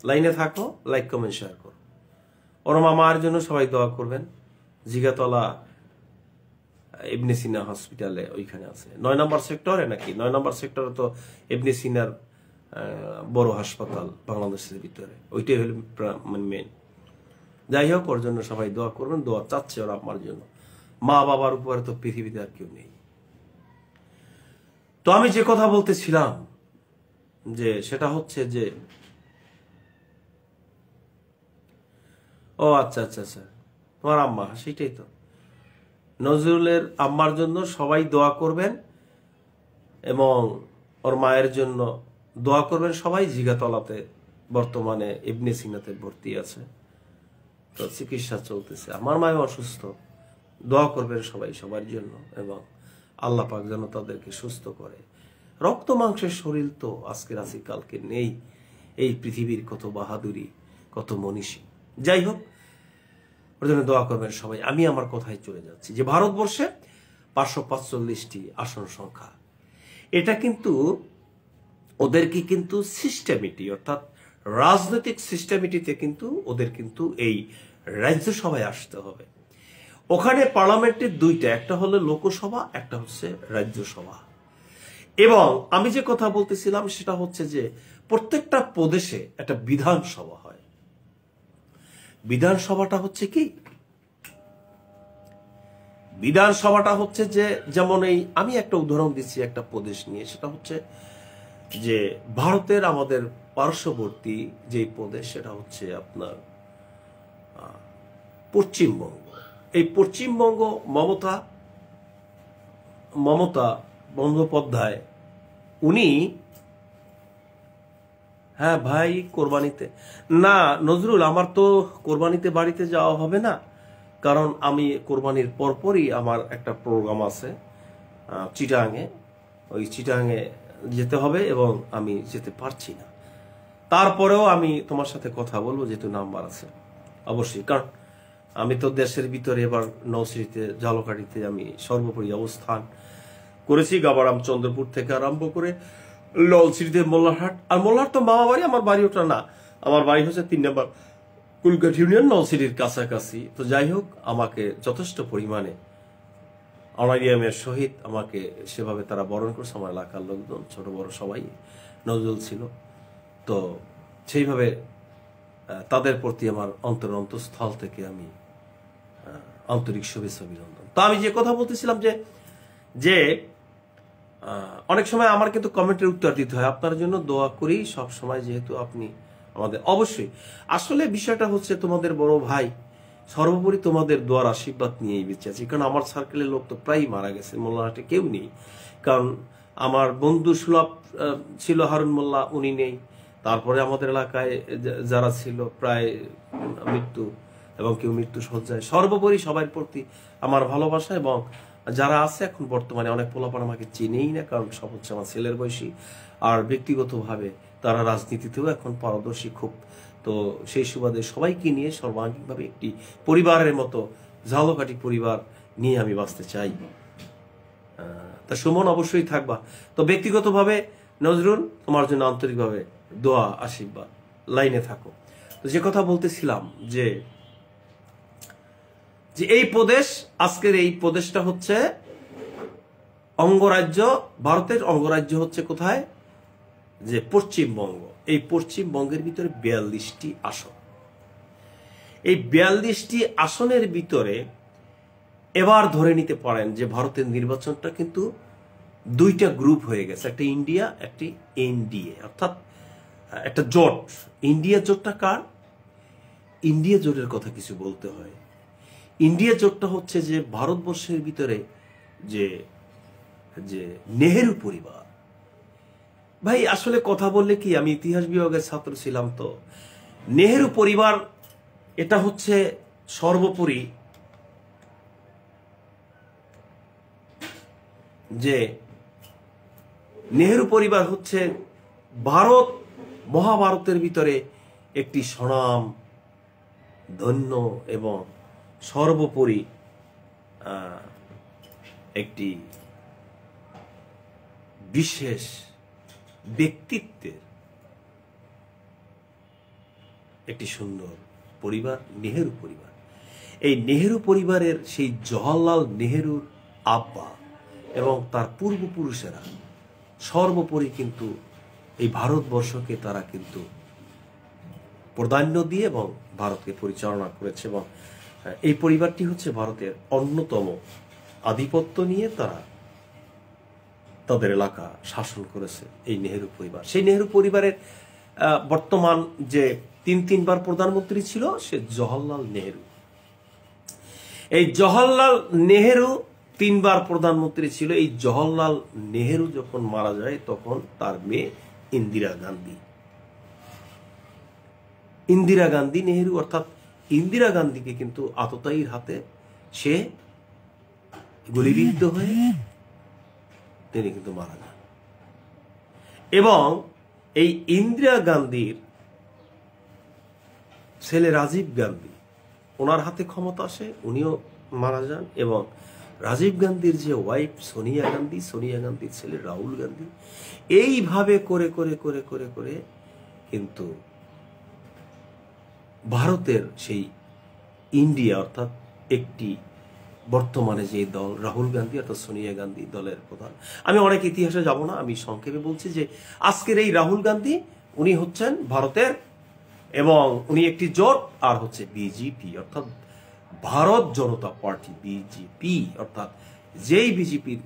লাইনে থাকো, লাইক কমেন্ট শেয়ার করো। ওর মামার জন্য সবাই দোয়া করবেন। জিগাতলা ইবনে সিনা হসপিটালে ওইখানে আছে, 9 নম্বর সেক্টরে নাকি 9 নম্বর সেক্টরে তো ইবনে সিনার বড় হাসপাতাল বাংলাদেশের ভিতরে, ওইটাই হল মানে মেন। যাই হোক, ওর জন্য সবাই দোয়া করবেন, দোয়া চাচ্ছে ওরা আমার জন্য। মা বাবার উপরে তো পৃথিবীতে আর কেউ নেই। তো আমি যে কথা বলতেছিলাম যে সেটা হচ্ছে যে ও আচ্ছা আচ্ছা আচ্ছা, তোমার আম্মা, সেটাই তো। নজরুলের আম্মার জন্য সবাই দোয়া করবেন এবং ওর মায়ের জন্য দোয়া করবেন সবাই। জিগাতলাতে বর্তমানে ইবনে সিনাতে ভর্তি আছে, তো চিকিৎসা চলতেছে। আমার মায়ের অসুস্থ, দোয়া করবেন সবাই সবার জন্য এবং আল্লাহ পাক যেন তাদেরকে সুস্থ করে। রক্ত মাংসের শরীর তো আজকের আছে কালকে নেই। এই পৃথিবীর কত বাহাদুরি, কত মনীষী। যাই হোক, ওর জন্য দোয়া করবেন সবাই। আমি আমার কথায় চলে যাচ্ছি যে ভারতবর্ষে 545টি আসন সংখ্যা, এটা কিন্তু ওদেরকে কিন্তু সিস্টেমিটি, অর্থাৎ রাজনৈতিক সিস্টেমিটিতে কিন্তু ওদের কিন্তু এই রাজ্যসভায় আসতে হবে। ওখানে পার্লামেন্টের 2টা, একটা হলো লোকসভা, একটা হচ্ছে রাজ্যসভা। এবং আমি যে কথা বলতেছিলাম সেটা হচ্ছে যে প্রত্যেকটা প্রদেশে একটা বিধানসভা হয়। বিধানসভাটা হচ্ছে কি, বিধানসভাটা হচ্ছে যে যেমন এই আমি একটা উদাহরণ দিচ্ছি একটা প্রদেশ নিয়ে, সেটা হচ্ছে যে ভারতের আমাদের পার্শ্ববর্তী যে প্রদেশ সেটা হচ্ছে আপনার পশ্চিমবঙ্গ, এই পশ্চিমবঙ্গ মমতা বন্দ্যোপাধ্যায় উনি, হ্যাঁ ভাই কোরবানিতে না নজরুল, আমার তো কোরবানিতে বাড়িতে যাওয়া হবে না, কারণ আমি কোরবানির পরপরই আমার একটা প্রোগ্রাম আছে চিটাগাঙে, ওই চিটাগাঙে যেতে হবে এবং আমি যেতে পারছি না। তারপরেও আমি তোমার সাথে কথা বলবো, যেহেতু নাম্বার আছে অবশ্যই, কারণ আমি তো দেশের ভিতরে এবার নওশীতে ঝালকাঠিতে আমি সর্বোপরি অবস্থান করেছি, গাবারাম চন্দ্রপুর থেকে আরম্ভ করে ললসিটিতে মোল্লারহাট। আর মোল্লারহাট তো মামা বাড়ি, আমার বাড়ি ওটা না, আমার বাড়ি হচ্ছে 3 নম্বর কুলঘাট ইউনিয়ন, নলসিটির কাছাকাছি। তো যাই হোক, আমাকে যথেষ্ট পরিমাণে অনারিয়ামের সহিত আমাকে সেভাবে তারা বরণ করছে, আমার এলাকার লোকজন ছোট বড় সবাই, নজরুল ছিল। তো সেইভাবে তাদের প্রতি আমার অন্তরস্থল থেকে আমি আন্তরিক শুভেচ্ছা অভিনন্দন। তো আমি যে কথা বলতেছিলাম যে অনেক সময় আমার কিন্তু কমেন্টের উত্তর দিতে হয়, আপনার জন্য দোয়া করি সব সময়, যেহেতু আপনি আমাদের অবশ্যই, আসলে বিষয়টা হচ্ছে তোমাদের বড় ভাই, সর্বোপরি তোমাদের দোয়ার আশীর্বাদ নিয়েই বেঁচে আছি, কারণ আমার সার্কেলের লোক তো প্রায় মারা গেছে, মোল্লাহাটে কেউ নেই। কারণ আমার বন্ধু সুলভ ছিল হারুন মোল্লা, উনি নেই। তারপরে আমাদের এলাকায় যারা ছিল প্রায় মৃত্যু, এবং কেউ মৃত্যু সজ্জায়। সর্বোপরি সবার প্রতি আমার ভালোবাসা, এবং যারা আছে এখন বর্তমানে অনেক পোলাপান আমাকে চিনেই না, কারণ সব হচ্ছে আমার ছেলের বয়সী, আর ব্যক্তিগতভাবে তারা রাজনীতিতেও এখন পারদর্শী খুব। তো সেই সুবাদে সবাইকে নিয়ে সর্বাঙ্গীনভাবে একটি পরিবারের মতো ঝালকাঠি পরিবার নিয়ে আমি বাঁচতে চাই। তা সুমন অবশ্যই থাকবা। তো ব্যক্তিগতভাবে নজরুল, তোমার জন্য আন্তরিকভাবে দোয়া আশীর্বাদ, লাইনে থাকো। তো যে কথা বলতেছিলাম যে এই প্রদেশ, আজকের এই প্রদেশটা হচ্ছে অঙ্গরাজ্য, ভারতের অঙ্গরাজ্য হচ্ছে কোথায়, যে পশ্চিমবঙ্গ। এই পশ্চিমবঙ্গের ভিতরে 42টি আসন। এই 42টি আসনের ভিতরে এবার ধরে নিতে পারেন যে ভারতের নির্বাচনটা কিন্তু 2টা গ্রুপ হয়ে গেছে, একটা ইন্ডিয়া, একটি এনডিএ, অর্থাৎ একটা জোট। ইন্ডিয়া জোটটা কার? ইন্ডিয়া জোটের কথা কিছু বলতে হয়। ইন্ডিয়া জোটটা হচ্ছে যে ভারতবর্ষের ভিতরে যে নেহেরু পরিবার। ভাই আসলে কথা বললে কি, আমি ইতিহাস বিভাগের ছাত্র ছিলাম, তো নেহেরু পরিবার এটা হচ্ছে সর্বোপরি যে নেহেরু পরিবার হচ্ছে ভারত মহাভারতের ভিতরে একটি স্বনাম ধন্য এবং সর্বোপরি একটি বিশেষ ব্যক্তিত্বের একটি সুন্দর পরিবার নেহেরু পরিবার। এই নেহেরু পরিবারের সেই জওহরলাল নেহেরুর আব্বা এবং তার পূর্বপুরুষেরা সর্বোপরি কিন্তু এই ভারতবর্ষকে তারা কিন্তু প্রাধান্য দিয়ে এবং ভারতকে পরিচালনা করেছে, এবং এই পরিবারটি হচ্ছে ভারতের অন্যতম আধিপত্য নিয়ে তারা তাদের এলাকা শাসন করেছে এই নেহেরু পরিবার। সেই নেহেরু পরিবারের বর্তমান যে 3বার প্রধানমন্ত্রী ছিল সে জওহরলাল নেহেরু। এই জওহরলাল নেহেরু 3বার প্রধানমন্ত্রী ছিল। এই জওহরলাল নেহেরু যখন মারা যায় তখন তার মেয়ে ইন্দিরা গান্ধী নেহেরু, অর্থাৎ ইন্দিরা গান্ধীকে কিন্তু আততায়ীর হাতে সে গুলিবিদ্ধ হয়ে তিনি কিন্তু মারা যান। এবং এই ইন্দিরা গান্ধীর ছেলে রাজীব গান্ধী, ওনার হাতে ক্ষমতা আসে, উনিও মারা যান। এবং রাজীব গান্ধীর যে ওয়াইফ সোনিয়া গান্ধীর ছেলে রাহুল গান্ধী, এইভাবে করে করে করে করে করে কিন্তু ভারতের সেই ইন্ডিয়া, অর্থাৎ একটি বর্তমানে যে দল রাহুল গান্ধী অর্থাৎ সোনিয়া গান্ধী দলের প্রধান। আমি অনেক ইতিহাসে যাব না, আমি সংক্ষেপে বলছি যে আজকের এই রাহুল গান্ধী উনি হচ্ছেন ভারতের, এবং উনি একটি জোট, আর হচ্ছে বিজেপি অর্থাৎ ভারত জনতা পার্টি, বিজেপি অর্থাৎ যেই বিজেপির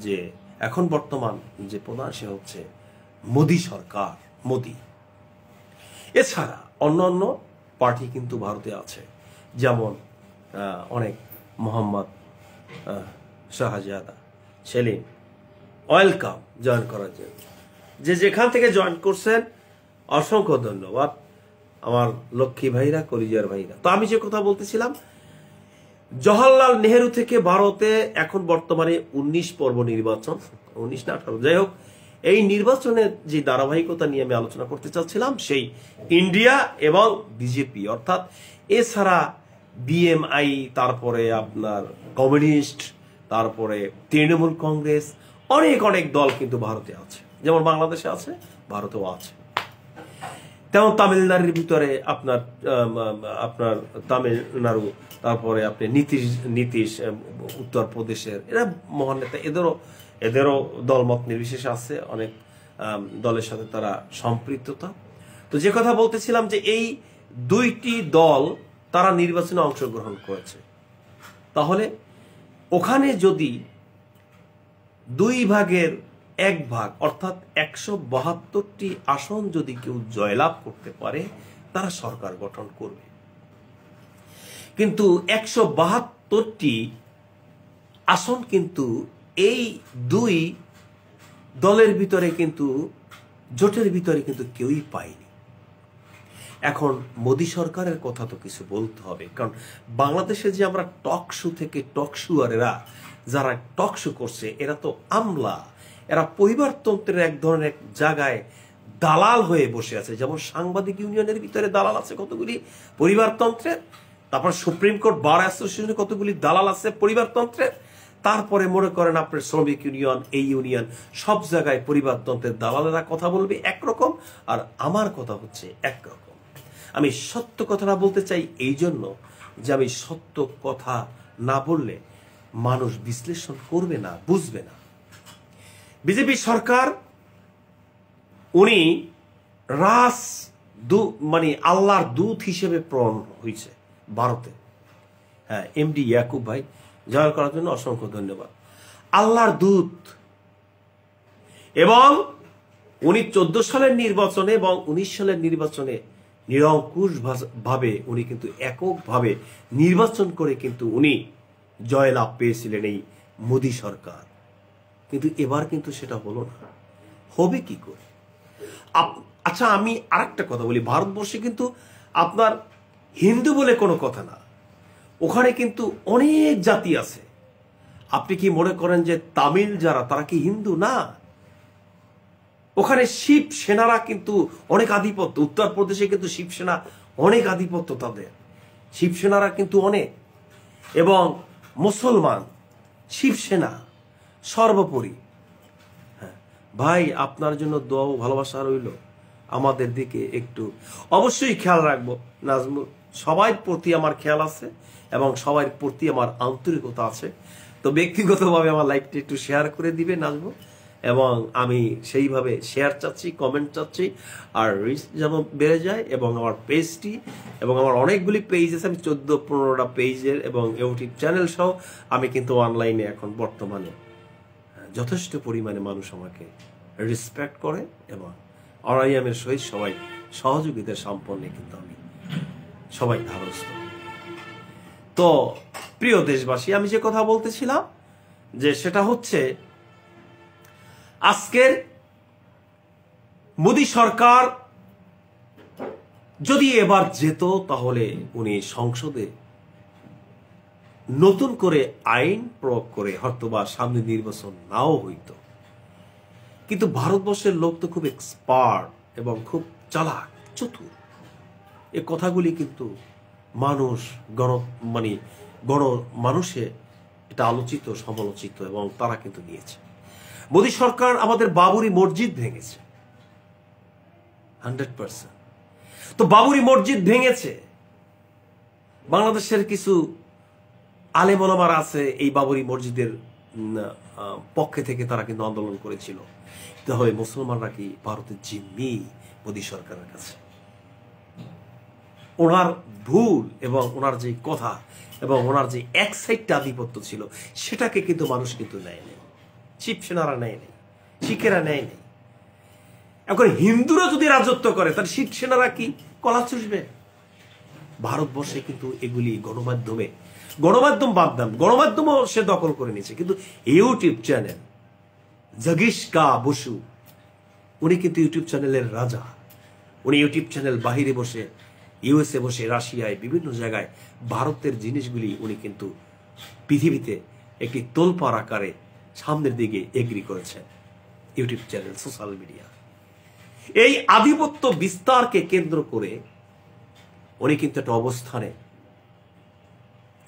যে এখন বর্তমান যে প্রধান সে হচ্ছে মোদী সরকার, মোদী। এছাড়া অন্যান্য পার্টি কিন্তু ভারতে আছে, যেমন অনেক মোহাম্মদ শাহজাদা, সেলিম, ওয়েলকাম জয়েন করার জন্য। যে যেখান থেকে জয়েন করছেন অসংখ্য ধন্যবাদ আমার লক্ষ্মী ভাইরা, কলিজার ভাইরা। তো আমি যে কথা বলতেছিলাম, জওহরলাল নেহেরু থেকে ভারতে এখন বর্তমানে 19 পর্ব নির্বাচন, 19 না 18, যাই হোক, এই নির্বাচনের যে ধারাবাহিকতা নিয়ে আমি আলোচনা করতে চাচ্ছিলাম, সেই ইন্ডিয়া এবং বিজেপি, অর্থাৎ এছাড়া বিএমআই, তারপরে আপনার কমিউনিস্ট, তারপরে তৃণমূল কংগ্রেস, অনেক অনেক দল কিন্তু ভারতে আছে, যেমন বাংলাদেশে আছে, ভারতেও আছে। তেমন তামিলনাড়ুর ভিতরে আপনার তামিলনাড়ু, তারপরে আপনি নীতিশ উত্তরপ্রদেশের, এরা মহান নেতা, এদেরও দলমত নির্বিশেষে আছে, অনেক দলের সাথে তারা সম্পৃক্ততা। তো যে কথা বলতেছিলাম যে এই দুইটি দল তারা নির্বাচনে অংশগ্রহণ করেছে, তাহলে ওখানে যদি 2 ভাগের 1 ভাগ অর্থাৎ 172টি আসন যদি কেউ জয়লাভ করতে পারে, তারা সরকার গঠন করবে। কিন্তু 172টি আসন কিন্তু এই 2 দলের ভিতরে কিন্তু জোটের ভিতরে কিন্তু কেউই পায়নি। এখন মোদি সরকারের কথা তো কিছু বলতে হবে, কারণ বাংলাদেশে যে আমরা টক শো থেকে টক শুয়ারেরা যারা টক শো করছে, এরা তো আমলা, এরা পরিবারতন্ত্রের এক ধরনের জায়গায় দালাল হয়ে বসে আছে। যেমন সাংবাদিক ইউনিয়নের ভিতরে দালাল আছে কতগুলি পরিবারতন্ত্রের, তারপর সুপ্রিম কোর্ট বার অ্যাসোসিয়েশনে কতগুলি দালাল আছে পরিবারতন্ত্রের, তারপরে মনে করেন আপনার শ্রমিক ইউনিয়ন, এই ইউনিয়ন, সব জায়গায় পরিবারতন্ত্রের দালালেরা কথা বলবে একরকম, আর আমার কথা হচ্ছে একরকম। আমি সত্য কথাটা বলতে চাই এই জন্য যে আমি সত্য কথা না বললে মানুষ বিশ্লেষণ করবে না, বুঝবে না। বিজেপি সরকার উনি মানে আল্লাহর দূত হিসেবে প্রেরণ হয়েছে ভারতে। হ্যাঁ, এমডি ইয়াকুব ভাই জয়েন করার জন্য অসংখ্য ধন্যবাদ। আল্লাহর দূত, এবং উনি 14 সালের নির্বাচনে এবং 19 সালের নির্বাচনে নিরঙ্কুশ ভাবে উনি কিন্তু এককভাবে নির্বাচন করে কিন্তু উনি জয়লাভ পেয়েছিলেন এই মোদী সরকার। কিন্তু এবার কিন্তু সেটা হলো না, হবে কি করে? আচ্ছা, আমি আরেকটা কথা বলি, ভারতবর্ষে কিন্তু আপনার হিন্দু বলে কোনো কথা না, ওখানে কিন্তু অনেক জাতি আছে। আপনি কি মনে করেন যে তামিল যারা তারা কি হিন্দু না? ওখানে শিব সেনারা কিন্তু অনেক আধিপত্য, উত্তরপ্রদেশে কিন্তু শিবসেনা অনেক আধিপত্য, তাদের শিবসেনারা কিন্তু অনেক, এবং মুসলমান শিবসেনা সর্বোপরি। হ্যাঁ ভাই, আপনার জন্য দোয়া ও ভালোবাসা রইল, আমাদের দিকে একটু অবশ্যই খেয়াল রাখবো নাজমুল। সবার প্রতি আমার খেয়াল আছে এবং সবার প্রতি আমার আন্তরিকতা আছে। তো ব্যক্তিগতভাবে আমার লাইভটি একটু শেয়ার করে দিবে নাজমুল, এবং আমি সেইভাবে শেয়ার চাচ্ছি, কমেন্ট চাচ্ছি, আর রিচ যেন বেড়ে যায়। এবং আমার পেজটি, এবং আমার অনেকগুলি পেজ আছে, আমি 14-15টা পেজের এবং ইউটিউব চ্যানেল সহ আমি কিন্তু অনলাইনে এখন বর্তমানে যথেষ্ট পরিমাণে মানুষ আমাকে রেসপেক্ট করে, এবং অরাইয়ামের সহিত সবাই সহযোগিতার সম্পন্নে কিন্তু আমি সবাই ধারস্থ। তো প্রিয় দেশবাসী, আমি যে কথা বলতেছিলাম যে সেটা হচ্ছে, আজকের মোদী সরকার যদি এবার যেত, তাহলে উনি সংসদে নতুন করে আইন প্রয়োগ করে হয়তোবা সামনে নির্বাচন নাও হইতো। কিন্তু ভারতবর্ষের লোক তো খুব এক্সপার্ট এবং খুব চালাক, চতুর। এ কথাগুলি কিন্তু মানুষ মানুষে এটা আলোচিত, সমালোচিত, এবং তারা কিন্তু নিয়েছে। মোদী সরকার আমাদের বাবরি মসজিদ ভেঙেছে 100%। তো বাবরি মসজিদ ভেঙেছে, বাংলাদেশের কিছু আলেম ওলামারা আছে এই বাবরি মসজিদের পক্ষে থেকে, তারা কিন্তু আন্দোলন করেছিল। তাহলে মুসলমানরা কি ভারতের জিম্মি মোদী সরকারের কাছে? ওনার ভুল এবং ওনার যে কথা এবং ওনার যে এক সাইডটা আধিপত্য ছিল, সেটাকে কিন্তু মানুষ কিন্তু নেয় নেই, শিবসেনারা নেয় নেই, শিখেরা নেয় নেই। এখন হিন্দুরা যদি রাজত্ব করে, তাহলে শিবসেনারা কি কলা চুষবে? ভারতবর্ষে কিন্তু এগুলি গণমাধ্যম বাদ দেন, গণমাধ্যমও সে দখল করে নিয়েছে, কিন্তু ইউটিউব চ্যানেল জগিশকা বসু উনি কিন্তু ইউটিউব চ্যানেলের রাজা। উনি ইউটিউব চ্যানেল বাহিরে বসে, ইউএসএ বসে, রাশিয়ায়, বিভিন্ন জায়গায় ভারতের জিনিসগুলি উনি কিন্তু পৃথিবীতে একটি তোলপাড় আকারে সামনের দিকে এগ্রি করেছেন। ইউটিউব চ্যানেল, সোশ্যাল মিডিয়া, এই আধিপত্য বিস্তারকে কেন্দ্র করে উনি কিন্তু একটা অবস্থানে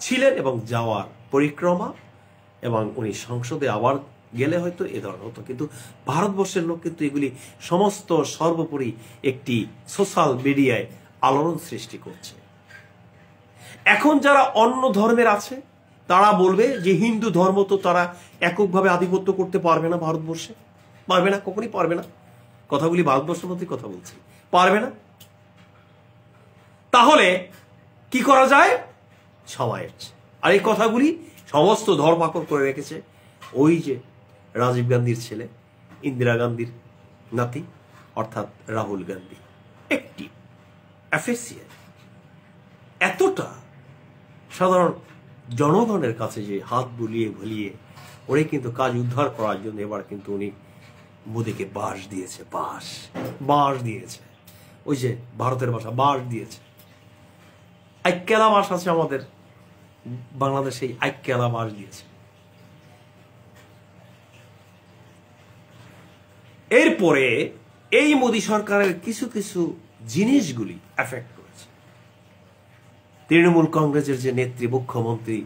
ছিলেন এবং যাওয়ার পরিক্রমা, এবং উনি সংসদে আবার গেলে হয়তো এ ধরনের হতো। কিন্তু ভারতবর্ষের লোক কিন্তু এগুলি সমস্ত সর্বোপরি একটি সোশ্যাল মিডিয়ায় আলোড়ন সৃষ্টি করছে। এখন যারা অন্য ধর্মের আছে তারা বলবে যে হিন্দু ধর্ম তো তারা এককভাবে আধিপত্য করতে পারবে না ভারতবর্ষে, পারবে না, কখনই পারবে না। কথাগুলি ভারতবর্ষের মধ্যে কথা বলছি, পারবে না। তাহলে কি করা যায়? সমাজ। আর এই কথাগুলি সমস্ত ধর্মাকর করে রেখেছে ওই যে রাজীব গান্ধীর ছেলে, ইন্দিরা গান্ধীর নাতি, অর্থাৎ রাহুল গান্ধী। একটি অ্যাফেসিয়া এতটা সাধারণ জনগণের কাছে যে হাত বুলিয়ে ভুলিয়ে উনি কিন্তু কাজ উদ্ধার করার জন্য এবার কিন্তু উনি মোদীকে বাঁশ দিয়েছে, বাঁশ দিয়েছে। ওই যে ভারতের ভাষা বাঁশ দিয়েছে। আইক্যেলা বাঁশ আছে আমাদের বাংলাদেশে, আইক্যেলা বাঁশ দিয়েছে। এরপরে এই মোদী সরকারের কিছু কিছু জিনিসগুলি এফেক্ট করেছে। তৃণমূল কংগ্রেসের যে নেত্রী, মুখ্যমন্ত্রী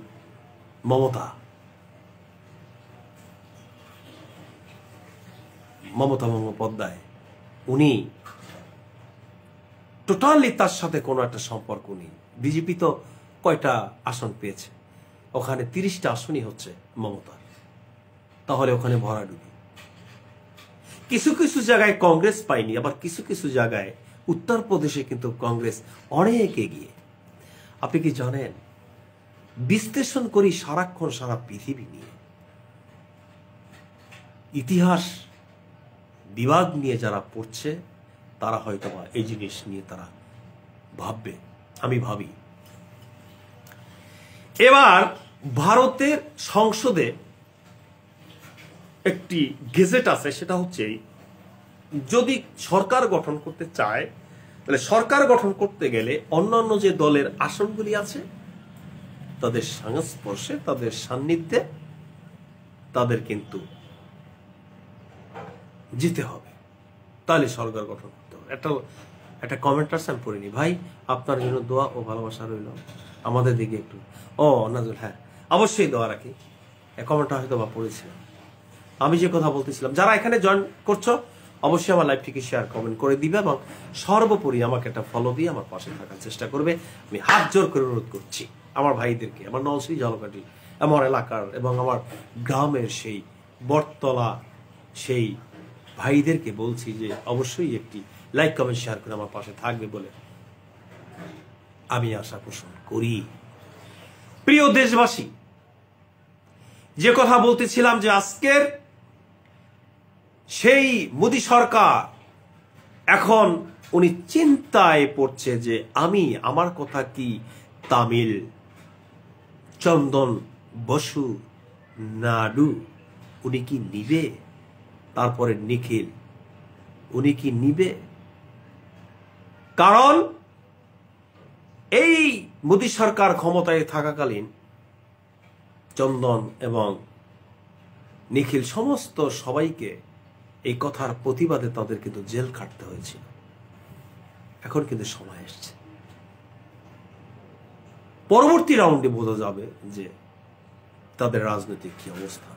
মমতা বন্দ্যোপাধ্যায়, উনি টোটালি তার সাথে কোনো একটা সম্পর্ক নেই। বিজেপি তো কয়টা আসন পেয়েছে? ওখানে 30টা আসনই হচ্ছে মমতার। তাহলে ওখানে ভরাডুবি। কিছু কিছু জায়গায় কংগ্রেস পায়নি, আবার কিছু কিছু জায়গায় উত্তরপ্রদেশে কিন্তু কংগ্রেস অনেক এগিয়ে। আপনি কি জানেন, বিশ্লেষণ করি সারাক্ষণ সারা পৃথিবী নিয়ে, ইতিহাস বিভাগ নিয়ে যারা পড়ছে তারা হয়তো বা এই জিনিস নিয়ে তারা ভাববে, আমি ভাবি। এবার ভারতের সংসদে একটি গেজেট আছে, সেটা হচ্ছে যদি সরকার গঠন করতে চায় তাহলে সরকার গঠন করতে গেলে অন্যান্য যে দলের আসনগুলি আছে তাদের সংস্পর্শে, তাদের সান্নিধ্যে তাদের কিন্তু যেতে হবে, তাহলে সরকার গঠন করতে হবে। একটা কমেন্ট আসছে, আমি পড়িনি ভাই, আপনার জন্য দোয়া ও ভালোবাসা রইল আমাদের দিকে একটু। ও নাজুল, হ্যাঁ অবশ্যই দোয়া রাখি। এই কমেন্টটা হয়তো বা পড়েছিলাম। আমি যে কথা বলতেছিলাম, যারা এখানে জয়েন করছো অবশ্যই আমার লাইভটিকে শেয়ার, কমেন্ট করে দিবে, এবং সর্বোপরি আমাকে একটা ফলো দিয়ে আমার পাশে থাকার চেষ্টা করবে। আমি হাত জোর করে অনুরোধ করছি আমার ভাইদেরকে, আমার নলছিরি ঝালকাঠি আমার এলাকার এবং আমার গ্রামের সেই বটতলা সেই ভাইদেরকে বলছি যে অবশ্যই একটি লাইক, কমেন্ট, শেয়ার করে আমার পাশে থাকবে বলে আমি আশা পোষণ করি। প্রিয় দেশবাসী, যে কথা বলতেছিলাম যে আজকের সেই মোদী সরকার এখন উনি চিন্তায় পড়ছে যে আমার কথা কি তামিল চন্দন বসু নাডু উনি কি নিবে? তারপরে নিখিল উনি কি নিবে? কারণ এই মোদী সরকার ক্ষমতায় থাকাকালীন চন্দন এবং নিখিল সমস্ত সবাইকে এই কথার প্রতিবাদে তাদের কিন্তু জেল খাটতে হয়েছিল। এখন কিন্তু সময় এসছে, পরবর্তী রাউন্ডে বোঝা যাবে যে তাদের রাজনৈতিক কি অবস্থা।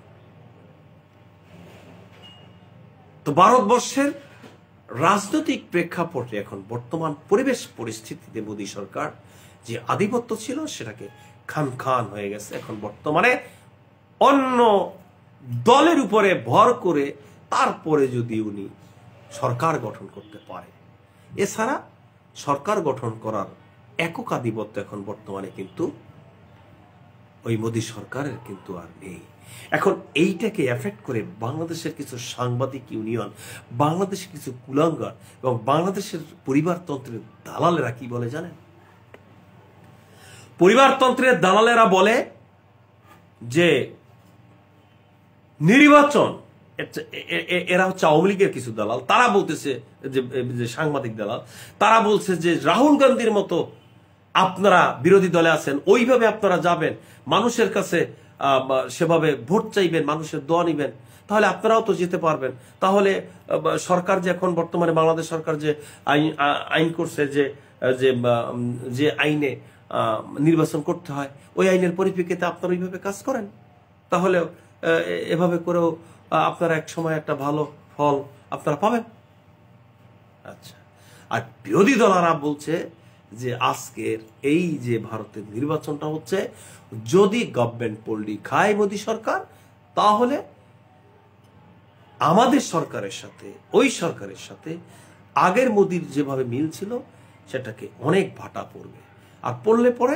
তো ভারতবর্ষের রাজনৈতিক প্রেক্ষাপটে এখন বর্তমান পরিবেশ পরিস্থিতিতে মোদী সরকার যে আধিপত্য ছিল সেটাকে খান খান হয়ে গেছে। এখন বর্তমানে অন্য দলের উপরে ভর করে তারপরে যদি উনি সরকার গঠন করতে পারে, এছাড়া সরকার গঠন করার একক আধিপত্য এখন বর্তমানে কিন্তু ওই মোদী সরকারের কিন্তু আর নেই। এখন এইটাকে এফেক্ট করে বাংলাদেশের কিছু সাংবাদিক ইউনিয়ন, বাংলাদেশের কিছু কুলাঙ্গার এবং বাংলাদেশের পরিবারতন্ত্রের দালালেরা কি বলে জানেন? পরিবারতন্ত্রের দালালেরা বলে যে নির্বাচন, এরা হচ্ছে আওয়ামী লীগের কিছু দালাল, তারা বলতেছে যে সাংবাদিক দালাল, তারা বলছে যে রাহুল গান্ধীর মতো আপনারা বিরোধী দলে আছেন, ওইভাবে আপনারা যাবেন মানুষের কাছে, সেভাবে ভোট চাইবেন, মানুষের দোয়া নিবেন, তাহলে আপনারাও তো যেতে পারবেন। তাহলে সরকার যে এখন বর্তমানে বাংলাদেশ সরকার যে আইন করছে, যে আইনে নির্বাচন করতে হয়, ওই আইনের পরিপ্রেক্ষিতে আপনারা ওইভাবে কাজ করেন, তাহলে এভাবে করেও আপনারা এক সময় একটা ভালো ফল আপনারা পাবেন। আচ্ছা, আর বিরোধী দলেরা বলছে যে আজকের এই যে ভারতের নির্বাচনটা হচ্ছে, যদি গভর্নমেন্ট পল্লি খায় মোদী সরকার, তাহলে আমাদের সরকারের সাথে ওই সরকারের সাথে আগের মোদির যেভাবে মিল ছিল সেটাকে অনেক ভাটা পড়বে, আর পড়লে পরে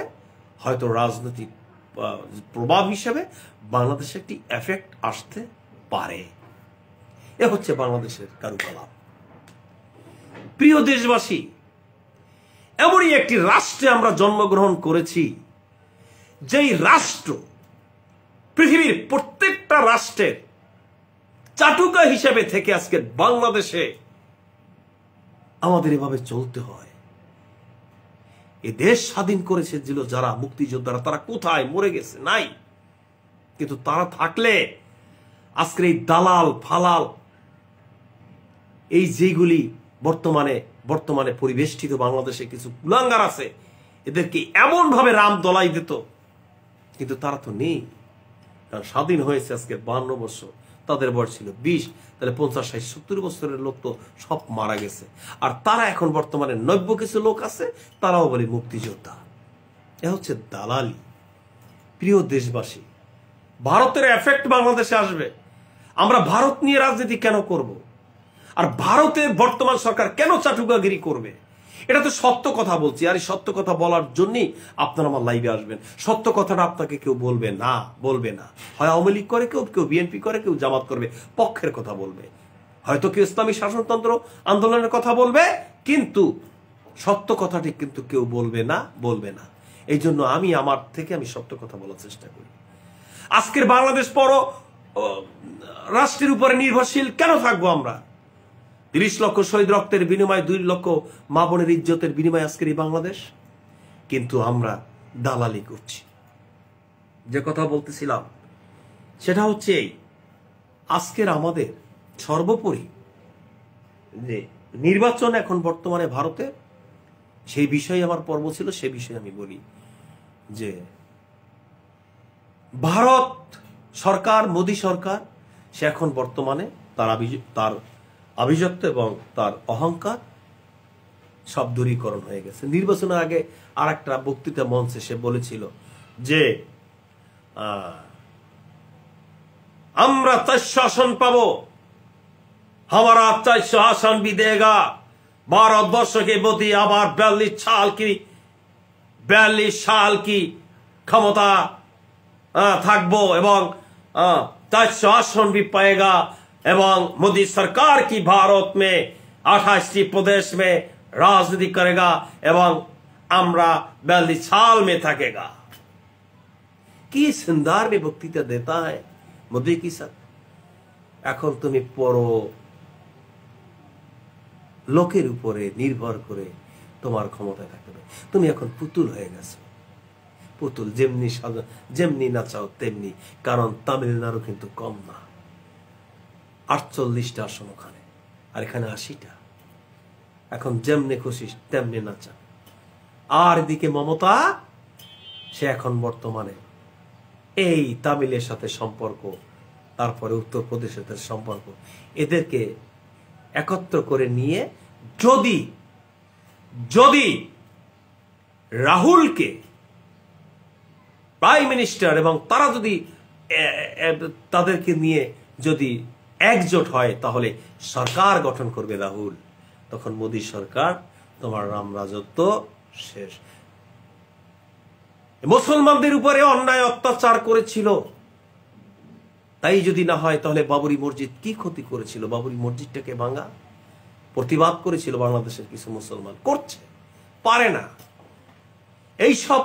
হয়তো রাজনৈতিক প্রভাব হিসেবে বাংলাদেশে একটি এফেক্ট আসতে পারে। এ হচ্ছে বাংলাদেশের কারুকলাপ। প্রিয় দেশবাসী, এমনই একটি রাষ্ট্রে আমরা জন্মগ্রহণ করেছি, যেই রাষ্ট্র পৃথিবীর প্রত্যেকটা রাষ্ট্রের চাটুকা হিসেবে থেকে আজকে বাংলাদেশে আমাদের এভাবে চলতে হয়। এ দেশ স্বাধীন করেছে যারা মুক্তিযোদ্ধারা, তারা কোথায় মরে গেছে? নাই। কিন্তু তারা থাকলে আজকের এই দালাল ফালাল, এই যেগুলি বর্তমানে পরিবেষ্টিত বাংলাদেশে কিছু কুলাঙ্গার আছে, এদেরকে এমন ভাবে রাম দলাই দিত, কিন্তু তারা তো নেই। কারণ স্বাধীন হয়েছে আজকে 52 বছর, তাদের বয়স ছিল 20, তাহলে 50, 60, 70 বছরের লোক তো সব মারা গেছে। আর তারা এখন বর্তমানে 90 কিছু লোক আছে, তারাও বলে মুক্তিযোদ্ধা। এ হচ্ছে দালালি। প্রিয় দেশবাসী, ভারতের এফেক্ট বাংলাদেশে আসবে। আমরা ভারত নিয়ে রাজনীতি কেন করব? আর ভারতের বর্তমান সরকার কেন চাটুকাগিরি করবে? এটা তো সত্য কথা বলছি, আর এই সত্য কথা বলার জন্যই আপনারা আমার লাইভে আসবেন। সত্য কথাটা আপনাকে কেউ বলবে না। হয় আওয়ামী লীগ করে, কেউ বিএনপি করে, কেউ জামাত করবে, পক্ষের কথা বলবে, হয়তো কেউ ইসলামী শাসনতন্ত্র আন্দোলনের কথা বলবে, কিন্তু সত্য কথাটি কিন্তু কেউ বলবে না। এই জন্য আমি আমার থেকে সত্য কথা বলার চেষ্টা করি। আজকের বাংলাদেশ রাষ্ট্রের উপরে নির্ভরশীল কেন থাকবো আমরা? 30 লক্ষ শহীদ রক্তের বিনিময়ে, 2 লক্ষ মা বোনের ইজ্জতের বিনিময়ে আজকের এই বাংলাদেশ। কিন্তু আমরা দালালি করছি। যে কথা বলতেছিলাম সেটা হচ্ছে আজকের আমাদের সর্বোপরি যে নির্বাচন এখন বর্তমানে ভারতে, সেই বিষয়ে আমার পর্ব ছিল, সে বিষয়ে আমি বলি যে ভারত সরকার, মোদী সরকার, সে এখন বর্তমানে তার আভিজাত্য এবং তার অহংকার সব দূরীকরণ হয়ে গেছে। নির্বাচনের আগে আর একটা বক্তৃতা মঞ্চে সে বলেছিল যে আমরা 400 আসন পাবো, हमारा 400 आसन भी देगा, भारतवर्ष के मोदी আবার 42 साल की ক্ষমতা থাকবো এবং 400 आसन भी पाएगा, एवं मोदी सरकार की भारत में 28 प्रदेश में राजनीति करेगा एवं আমরা 42 साल में थकेगा। কি সুন্দর में বক্তৃতা देता है मोदी की साथ। এখন তুমি পরো লোকের উপরে নির্ভর করে তোমার ক্ষমতা থাকতে হবে। তুমি এখন পুতুল হয়ে গেছো। পুতুল যেমনি নাচাও তেমনি। কারণ তামিলনাড়ু কিন্তু কম না, 48টা আসন ওখানে, আর এখানে 80টা। এখন যেমনি খুশি তেমনি নাচা। আর এদিকে মমতা, সে এখন বর্তমানে এই তামিলের সাথে সম্পর্ক, তারপরে উত্তরপ্রদেশের সাথে সম্পর্ক, এদেরকে একত্র করে নিয়ে যদি রাহুলকে প্রাইম মিনিস্টার এবং তারা যদি তাদেরকে নিয়ে যদি একজোট হয়, তাহলে সরকার গঠন করবে রাহুল। তখন মোদী সরকার, তোমার রাম রাজত্ব শেষ। মুসলমানদের উপরে অন্যায় অত্যাচার করেছিল, তাই যদি না হয় তাহলে বাবরি মসজিদ কি ক্ষতি করেছিল? বাবরি মসজিদটাকে ভাঙা প্রতিবাদ করেছিল বাংলাদেশের কিছু মুসলমান, করছে, পারে না। এই সব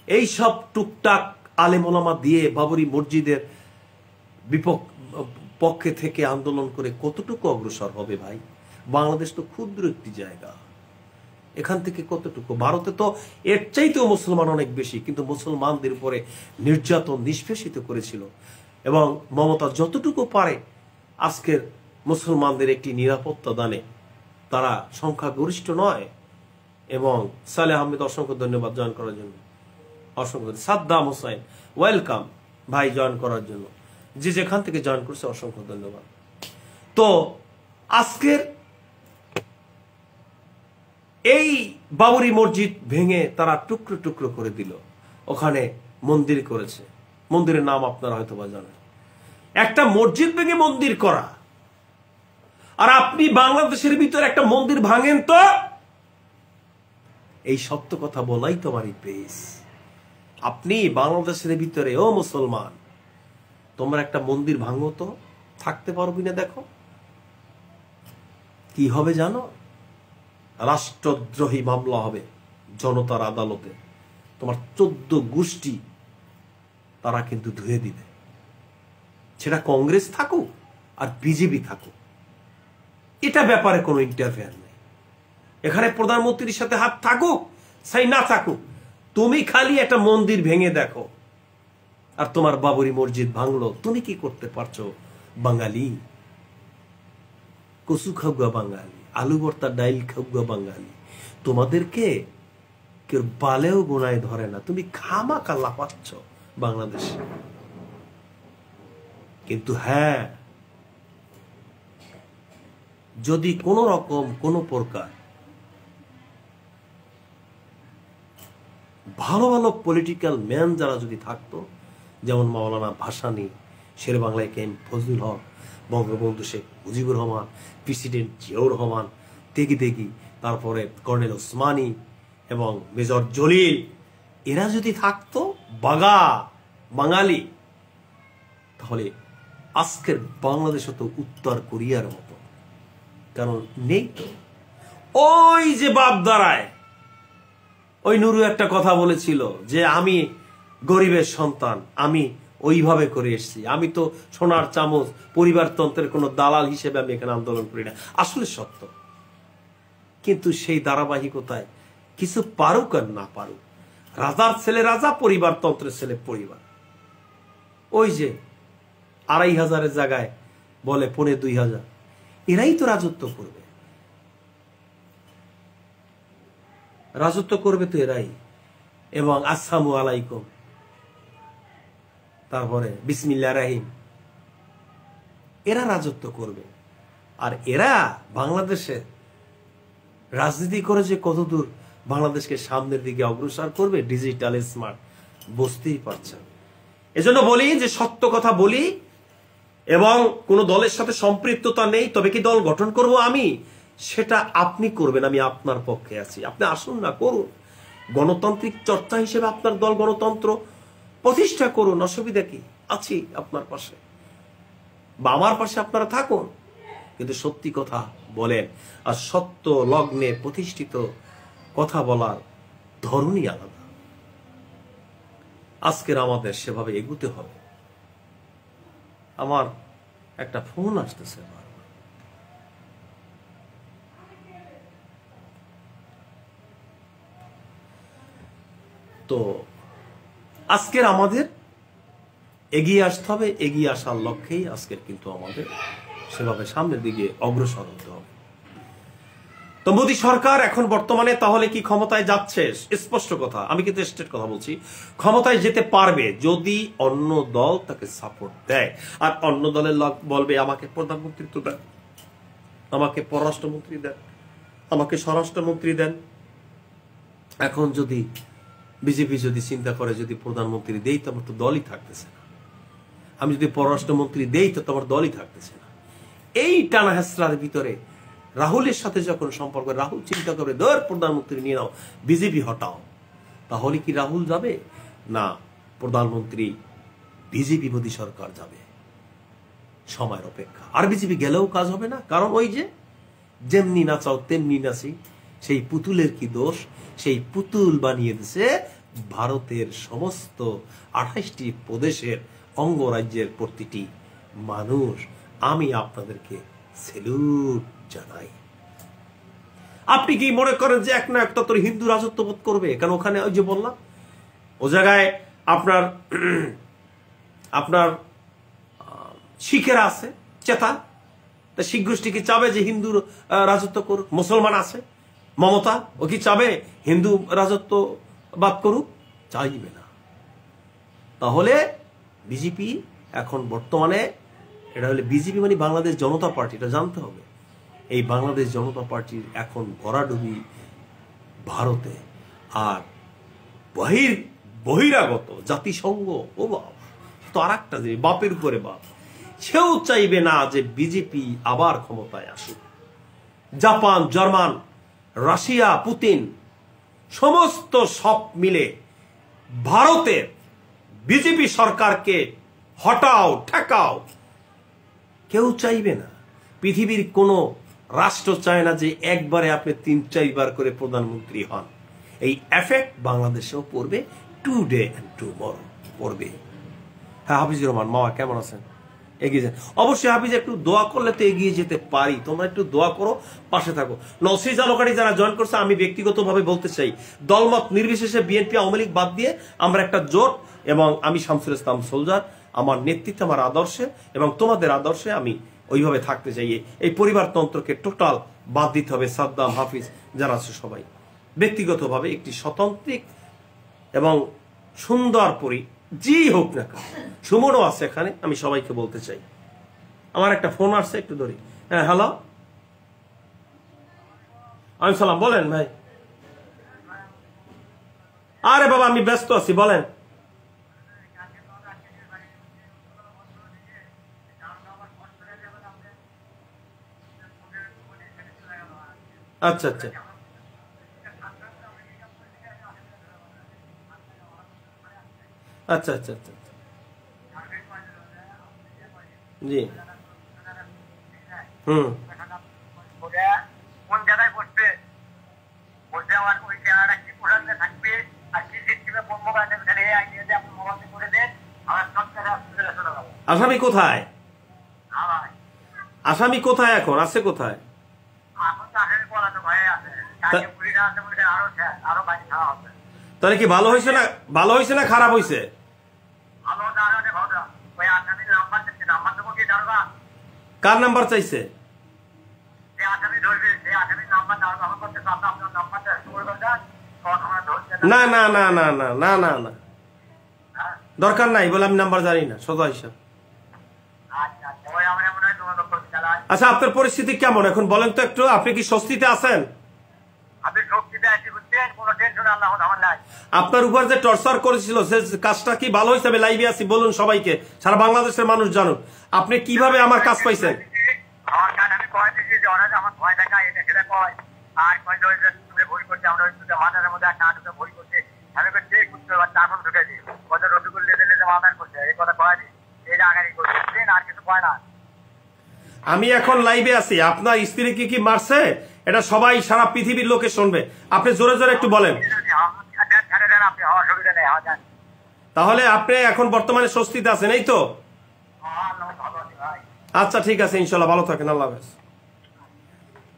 এই সব টুকটাক আলেম ওলামা দিয়ে বাবরি মসজিদের পক্ষে থেকে আন্দোলন করে কতটুকু অগ্রসর হবে ভাই? বাংলাদেশ তো ক্ষুদ্র একটি জায়গা, এখান থেকে কতটুকু? ভারতে তো এর চাইতেও মুসলমান অনেক বেশি, কিন্তু মুসলমানদের উপরে নির্যাতন নিষ্পেষিত করেছিল। এবং মমতা যতটুকু পারে আজকের মুসলমানদের একটি নিরাপত্তা দানে তারা সংখ্যাগরিষ্ঠ নয়। এবং সালেহ আহমেদ অসংখ্য ধন্যবাদ জয়েন করার জন্য, অসংখ্য। সাদ্দাম হোসাইন ওয়েলকাম ভাই জয়েন করার জন্য, যে যেখান থেকে জয়েন করছে অসংখ্য ধন্যবাদ। তো আজকের এই বাবরি মসজিদ ভেঙে তারা টুকরো টুকরো করে দিল, ওখানে মন্দির করেছে। মন্দিরের নাম আপনারা হয়তো বা জানেন। একটা মসজিদ ভেঙে মন্দির করা, আর আপনি বাংলাদেশের ভিতরে একটা মন্দির ভাঙেন তো? এই সত্য কথা বলাই তোমারই পেস। আপনি বাংলাদেশের ভিতরে, ও মুসলমান, তোমরা একটা মন্দির ভাঙো তো, থাকতে পারবি না। দেখো কি হবে জানো? রাষ্ট্রদ্রোহী মামলা হবে জনতার আদালতে। তোমার 14 গোষ্ঠী তারা কিন্তু ধুয়ে দিবে, সেটা কংগ্রেস থাকুক আর বিজেপি থাকুক, এটা ব্যাপারে কোনো ইন্টারফেয়ার নেই। এখানে প্রধানমন্ত্রীর সাথে হাত থাকুক সেই না থাকুক, তুমি খালি একটা মন্দির ভেঙে দেখো। আর তোমার বাবরি মসজিদ ভাঙলো, তুমি কি করতে পারছো? বাঙালি কচু খাওয়া বাঙালি, আলু ভর্তা ডাইল খাওয়া বাঙালি, তোমাদেরকে কেউ বালেও গোনায় ধরে না। তুমি খামাখা লাফাচ্ছ বাংলাদেশে। কিন্তু হ্যাঁ, যদি কোন রকম কোন প্রকার ভালো ভালো পলিটিক্যাল ম্যান যারা যদি থাকতো, যেমন মাওলানা ভাসানী, শের বাংলায় কেম ফজলুল হক, বঙ্গবন্ধু শেখ মুজিবুর রহমান, প্রেসিডেন্ট জিয়াউর রহমান, তেগি, তারপরে কর্নেল ওসমানী এবং মেজর জলিল, এরা যদি থাকতো বাঙালি, তাহলে আজকের বাংলাদেশ হতো উত্তর কোরিয়ার মতো। কারণ নেই তো। ওই যে বাপ দাঁড়ায়, ওই নুরু একটা কথা বলেছিল যে আমি গরিবের সন্তান, আমি ওইভাবে করে এসেছি, আমি তো সোনার চামচ পরিবারতন্ত্রের কোনো দালাল হিসেবে আমি এখানে আন্দোলন করি না। আসলে সত্য, কিন্তু সেই ধারাবাহিকতায় কিছু পারুক আর না পারুক, রাজার ছেলে রাজা, পরিবারতন্ত্রের ছেলে পরিবার। ওই যে 2500 জায়গায় বলে 2500, এরাই তো রাজত্ব করবে, রাজত্ব করবে তো এরাই। এবং আসসালামু আলাইকুম, তারপরে বিসমিল্লাহির রহিম, এরা রাজত্ব করবে। আর এরা বাংলাদেশে রাজনীতি করে যে কতদূর বাংলাদেশকে সামনের দিকে অগ্রসর করবে, ডিজিটাল স্মার্ট, বুঝতেই পারছেন। এজন্য বলি যে সত্য কথা বলি, এবং কোন দলের সাথে সম্পৃক্ততা নেই। তবে কি দল গঠন করব আমি, সেটা আপনি করবেন, আমি আপনার পক্ষে আছি। আপনি আসুন না, করুন গণতান্ত্রিক চর্চা হিসেবে আপনার দল গণতন্ত্র প্রতিষ্ঠা করুন, অসুবিধা কি? আছি আপনার পাশে, বা আমার পাশে আপনারা থাকুন, কিন্তু সত্যি কথা বলেন। আর সত্য লগ্নে প্রতিষ্ঠিত কথা বলার ধরনই আলাদা। আজকের আমাদের সেভাবে এগুতে হবে। আমার একটা ফোন আসতেছে, তো আজকের আমাদের এগিয়ে আসতে হবে। এগিয়ে আসার লক্ষ্যেই আজকের কিন্তু আমাদের সেভাবে সামনের দিকে অগ্রসর হতে হবে। তো মোদী সরকার এখন বর্তমানে তাহলে কি ক্ষমতায় যাচ্ছে? স্পষ্ট কথা, আমি কিন্তু স্টেট কথা বলছি, ক্ষমতায় যেতে পারবে যদি অন্য দল তাকে সাপোর্ট দেয়। আর অন্য দলের লোক বলবে আমাকে প্রধানমন্ত্রী দেন, আমাকে পররাষ্ট্রমন্ত্রী দেন, আমাকে স্বরাষ্ট্রমন্ত্রী দেন। এখন যদি বিজেপি যদি চিন্তা করে যদি প্রধানমন্ত্রী দেই তো আমার তো দলই থাকতেছে না, আমি যদি পররাষ্ট্রমন্ত্রী দেই তো আমার দলই থাকতেছে না। এই টানা হেসরার ভিতরে রাহুলের সাথে যখন সম্পর্ক, রাহুল চিন্তা করবে ধর প্রধানমন্ত্রী নিয়ে নাও, বিজেপি হটাও, তাহলে কি রাহুল যাবে? না, প্রধানমন্ত্রী বিজেপি মোদী সরকার যাবে, সময়ের অপেক্ষা। আর বিজেপি গেলেও কাজ হবে না, কারণ ওই যে যেমনি নাচাও তেমনি নাচি, সেই পুতুলের কি দোষ, সেই পুতুল বানিয়ে দিছে ভারতের সমস্ত 28টি প্রদেশের অঙ্গরাজ্যের প্রতিটি মানুষ, আমি আপনাদেরকে স্যালুট জানাই। আপনি কি মনে করেন যে এক না একটা তোর হিন্দু রাজত্ব বোধ করবে? কারণ ওখানে ওই যে বললাম, ও জায়গায় আপনার আপনার শিখেরা আছে, চেতা, তা শিখ গোষ্ঠী কি চাবে যে হিন্দু রাজত্ব করুক? মুসলমান আছে, মমতা, ও কি চাবে হিন্দু রাজত্ব বাদ করুক? চাইবে না। তাহলে বিজেপি এখন বর্তমানে, এটা হলে বিজেপি মানে বাংলাদেশ জনতা পার্টি, এটা জানতে হবে। এই বাংলাদেশ জনতা পার্টির এখন ভরাডুবি ভারতে, আর বহিরাগত জাতিসংঘ, ও বাপ, তো আর একটা যে বাপের উপরে বাপ, সেও চাইবে না যে বিজেপি আবার ক্ষমতায় আসুক। জাপান, জার্মান, রাশিয়া, পুতিন সমস্ত সব মিলে ভারতের বিজেপি সরকারকে হটাও, ঠেকাও, কেউ চাইবে না। পৃথিবীর কোনো রাষ্ট্র চায় না যে একবারে আপনি 3-4 করে প্রধানমন্ত্রী হন। এই এফেক্ট বাংলাদেশেও পড়বে, টুডে অ্যান্ড টুমরো পড়বে। হ্যাঁ, হাফিজুর রহমান মামা কেমন আছেন? এগিয়ে যান অবশ্যই। হাফিজ, একটু দোয়া করলে তো এগিয়ে যেতে পারি, তোমরা একটু দোয়া করো, পাশে থাকো। নসিজ আলোকারি যারা জয়েন করছে, আমি ব্যক্তিগতভাবে বলতে চাই, দলমত নির্বিশেষে বিএনপি আওয়ামী লীগ বাদ দিয়ে আমরা একটা জোট, এবং আমি শামসুল ইসলাম সোলজার, আমার নেতৃত্বে, আমার আদর্শে এবং তোমাদের আদর্শে আমি ওইভাবে থাকতে চাই। এই পরিবারতন্ত্রকে টোটাল বাদ দিতে হবে। সাদ্দাম, হাফিজ যারা আছে সবাই ব্যক্তিগতভাবে একটি স্বতন্ত্রিক এবং সুন্দর জি হোক না কেন, সুমনও আছে এখানে, আমি সবাইকে বলতে চাই। আমার একটা ফোন আসছে, একটু ধরি। হ্যাঁ, হ্যালো, আমি সালাম, বলেন ভাই। আরে বাবা, আমি ব্যস্ত আছি, বলেন। আচ্ছা আচ্ছা আচ্ছা আচ্ছা আচ্ছা, জি, হুম, কোন জায়গায় বসবে, বসে আমার ওই জায়গাটা কি পোশাকে থাকবে, আর কি সিস্টেমে মোবাইল আপনি মোবাইল করে দেন, আমার সব জায়গায় চলে যাবো। আসামি কোথায়? আমার আসামি কোথায় এখন আছে? কোথায় এখন তো আসলে বলা তো ভয়ে আছে, কাজে পুলিশ আছে, পুলিশ আরো বাড়ি খাওয়া হবে। তাহলে কি ভালো হয়েছে না, ভালো হয়েছে না খারাপ হয়েছে? ভালো জানে ভালো, ওই আসামির নাম্বার দিচ্ছে, নাম্বার দেবো কি জানবা? কার নাম্বার চাইছে? যে আসামি ধরবে, সেই আসামির নাম্বার দেওয়া ব্যবহার করতে আপনার নাম্বারটা করে দেন, তখন আমরা ধরছে না না না না না না না না, দরকার নাই বলে আমি নাম্বার জানি না, সোজা হিসাব। আচ্ছা আচ্ছা, ওই আমরা মনে হয় তোমার দপ্তর চালাই। আচ্ছা, আপনার পরিস্থিতি কেমন এখন বলেন তো একটু? আপনি কি স্বস্তিতে আছেন? আপনি শক্তিতে আছি বুঝছেন, কোনো টেনশন আল্লাহ আমার নাই। আপনার উপর যে টর্চার করেছিল সে কাজটা কি ভালো হয়েছে? আমি লাইভে আছি, বলুন সবাইকে, সারা বাংলাদেশের মানুষ জানুক আপনি কিভাবে আমার কাজ পাইছেন। আমার কাজ আমি কয় দিচ্ছি যে ওরা আমার ভয় দেখা এটা সেটা কয়, আর কয় যে তুমি ভুল করছে, আমরা মাথার মধ্যে একটা আটকে ভুল করছে, আমি ঠিক করতে পারছি, তারপর ঢুকে দিই কত রসুগুল লেদে লেদে মাথার করছে, এই কথা কয় দিই, এটা আগারি করছে, আর কিছু কয় না। আমি এখন লাইভে আছি, আপনার স্ত্রী কি কি মারছে এটা সবাই সারা পৃথিবীর লোকে শুনবে, আপনি জোরে জোরে একটু বলেন। আপনি অসুবিধা নেই, তাহলে আপনি এখন বর্তমানে স্বস্তিতে আছেন, এই তো? আচ্ছা ঠিক আছে, ইনশাল্লাহ ভালো থাকেন, আল্লাহ হাফেজ।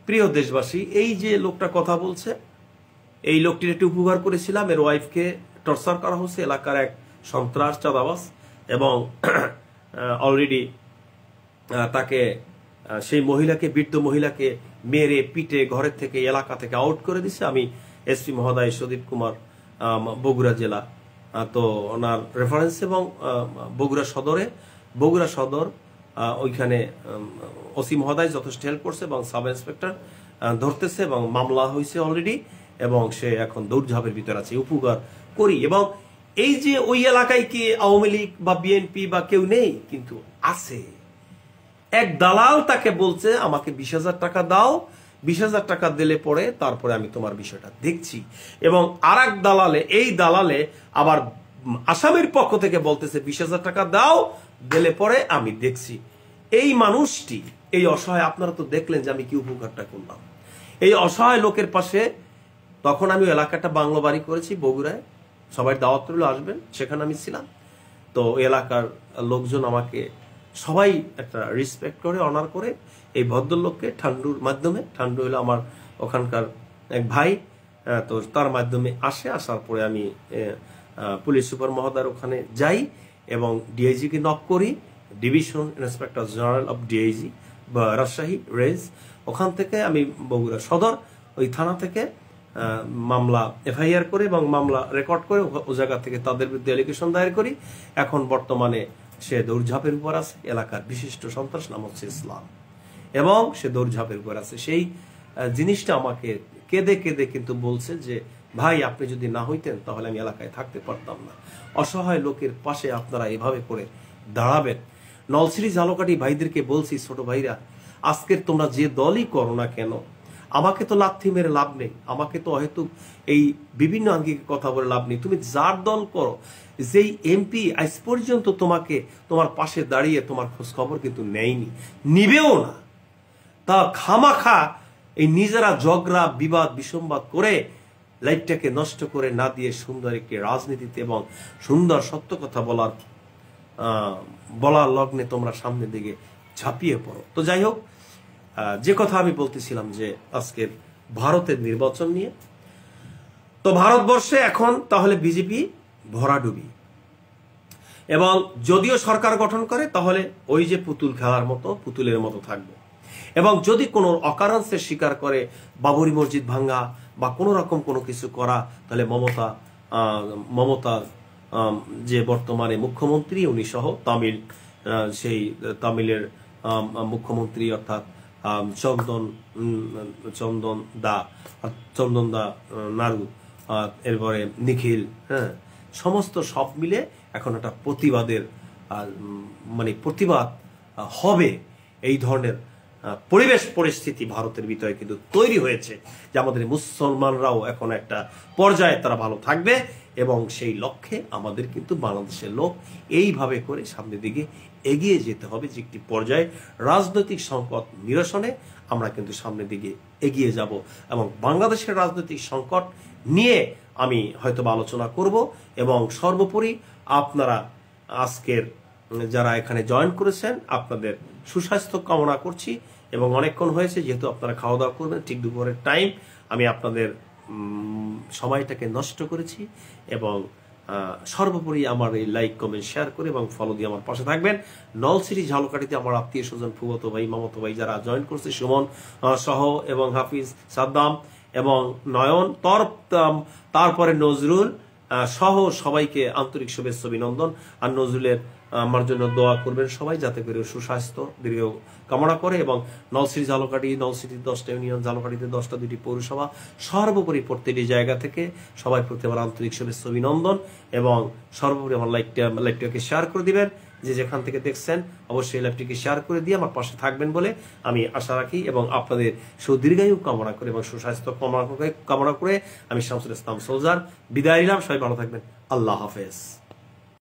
প্রিয় দেশবাসী, এই যে লোকটা কথা বলছে, এই লোকটির একটু উপকার করেছিলাম। এর ওয়াইফকে টর্চার করা হচ্ছে, এলাকার এক সন্ত্রাস চাঁদাবাজ, এবং অলরেডি তাকে, সেই মহিলাকে, বৃদ্ধ মহিলাকে মেরে পিটে ঘরের থেকে, এলাকা থেকে আউট করে দিছে। আমি এসপি মহোদয় সদীপ কুমার, বগুড়া জেলা, তো ওনার রেফারেন্স, এবং বগুড়া সদর ওইখানে ওসি মহোদয় যথেষ্ট হেল্প করছে, এবং সাব ইন্সপেক্টর ধরতেছে, এবং মামলা হয়েছে অলরেডি, এবং সে এখন দৌড়ঝাঁপের ভিতরে আছে। উপকার করি, এবং এই যে ওই এলাকায় কি আওয়ামী লীগ বা বিএনপি বা কেউ নেই, কিন্তু আছে। এক দালাল তাকে বলছে আমাকে 20,000 টাকা দাও, 20,000 টাকা দিলে পরে তারপরে আমি তোমার বিষয়টা দেখছি। এবং আর এক দালালে, এই দালালে আবার আসামির পক্ষ থেকে বলতেছে 20,000 টাকা দাও, দিলে পরে আমি দেখছি। এই মানুষটি, এই অসহায়, আপনারা তো দেখলেন যে আমি কি উপকারটা করলাম এই অসহায় লোকের পাশে। তখন আমি এলাকাটা বাংলো বাড়ি করেছি বগুড়ায়, সবাই দাওয়াত রইল, আসবেন। সেখানে আমি ছিলাম। তো এলাকার লোকজন আমাকে সবাই একটা রেসপেক্ট করে, অনার করে এই ভদ্রলোককে ঠান্ডুর মাধ্যমে, ঠান্ডু হলো আমার ওখানকার এক ভাই, তো তার মাধ্যমে আসার পরে আমি পুলিশ সুপার মহোদয়ের ওখানে যাই এবং ডিআইজিকে নক করি, division inspector general of DIG বা রাজশাহী রেঞ্জ। ওখান থেকে আমি বগুড়া সদর ওই থানা থেকে মামলা এফআইআর করে এবং মামলা রেকর্ড করে ও জায়গা থেকে তাদের বিরুদ্ধে অ্যালিগেশন দায়ের করি। এখন বর্তমানে সে দৌড়ঝাঁপের উপর আছে, এলাকার বিশিষ্ট সন্ত্রাস নাম হচ্ছে ইসলাম, এবং সে দৌড়ঝাঁপের উপর আছে। সেই জিনিসটা আমাকে কেঁদে কেঁদে কিন্তু বলছে যে ভাই, আপনি যদি না হইতেন তাহলে আমি এলাকায় থাকতে পারতাম না। অসহায় লোকের পাশে আপনারা এভাবে করে দাঁড়াবেন। নলছিরি ঝালকাঠি ভাইদেরকে বলছি, ছোট ভাইরা, আজকের তোমরা যে দলই করো না কেন, আমাকে তো লাথি মেরে লাভ নেই, আমাকে তো হয়তো এই বিভিন্ন আঙ্গিকে কথা বলে লাভ নেই। তুমি যার দল করো, যেই এমপি আজ পর্যন্ত তোমাকে তোমার পাশে দাঁড়িয়ে তোমার খোঁজ খবর কিন্তু নেয়নি, নিবেও না, তা খামাখা এই নিজেরা ঝগড়া বিবাদ বিসম্বাদ করে লাইফটাকে নষ্ট করে না দিয়ে সুন্দর একটি রাজনীতিতে এবং সুন্দর সত্য কথা বলার লগ্নে তোমরা সামনের দিকে ঝাঁপিয়ে পড়ো। তো যাই হোক, যে কথা আমি বলতেছিলাম যে আজকের ভারতের নির্বাচন নিয়ে, তো ভারতবর্ষে এখন তাহলে বিজেপি ভরাডুবি, এবং যদিও সরকার গঠন করে তাহলে ওই যে পুতুল খেলার মতো পুতুলের মতো থাকবে, এবং যদি কোনো অকারেন্সের শিকার করে বাবরি মসজিদ ভাঙ্গা বা কোনো রকম কোনো কিছু করা, তাহলে মমতা যে বর্তমানে মুখ্যমন্ত্রী উনি সহ সেই তামিলের মুখ্যমন্ত্রী অর্থাৎ চন্দন দা নাড়ু, এরপরে নিখিল, হ্যাঁ, সমস্ত সব মিলে এখন একটা প্রতিবাদের প্রতিবাদ হবে। এই ধরনের পরিবেশ পরিস্থিতি ভারতের ভিতরে কিন্তু তৈরি হয়েছে যে আমাদের মুসলমানরাও এখন একটা পর্যায়ে তারা ভালো থাকবে, এবং সেই লক্ষ্যে আমাদের কিন্তু বাংলাদেশের লোক এইভাবে করে সামনের দিকে এগিয়ে যেতে হবে, যে একটি পর্যায়ে রাজনৈতিক সংকট নিরসনে আমরা কিন্তু সামনের দিকে এগিয়ে যাব। এবং বাংলাদেশের রাজনৈতিক সংকট নিয়ে আমি হয়তো আলোচনা করব, এবং সর্বোপরি আপনারা আজকের যারা এখানে জয়েন করেছেন আপনাদের সুস্বাস্থ্য কামনা করছি, এবং অনেকক্ষণ হয়েছে যেহেতু আপনারা খাওয়া দাওয়া করবেন, ঠিক দুপুরের টাইম, আমি আপনাদের সময়টাকে নষ্ট করেছি। এবং সর্বোপরি আমার এই লাইক কমেন্ট শেয়ার করে এবং ফলো দিয়ে আমার পাশে থাকবেন। নলছিরি ঝালকাঠিতে আমার আত্মীয় স্বজন, ফুফাতো ভাই, মামাতো ভাই যারা জয়েন করছে, সুমন সহ এবং হাফিজ, সাদ্দাম এবং নয়ন, তারপরে নজরুল সহ সবাইকে আন্তরিক শুভেচ্ছা অভিনন্দন। আর নজরুলের আমার জন্য দোয়া করবেন সবাই, যাতে করে সুস্বাস্থ্য দীর্ঘ কামনা করে। এবং নলছিরি ঝালকাঠি, নলছিরির 10টা ইউনিয়ন, ঝালকাঠিতে 10টা 2টি পৌরসভা, সর্বোপরি প্রত্যেকটি জায়গা থেকে সবাই প্রতি আমার আন্তরিক শুভেচ্ছা অভিনন্দন। এবং সর্বোপরি আমার লাইভটাকে শেয়ার করে দিবেন, যে যেখান থেকে দেখছেন অবশ্যই লাইভটিকে শেয়ার করে দিয়ে আমার পাশে থাকবেন বলে আমি আশা রাখি, এবং আপনাদের সুদীর্ঘায়ু কামনা করে এবং সুস্বাস্থ্য কামনা করে আমি শামসুল ইসলাম সোলজার বিদায় নিলাম। সবাই ভালো থাকবেন। আল্লাহ হাফেজ।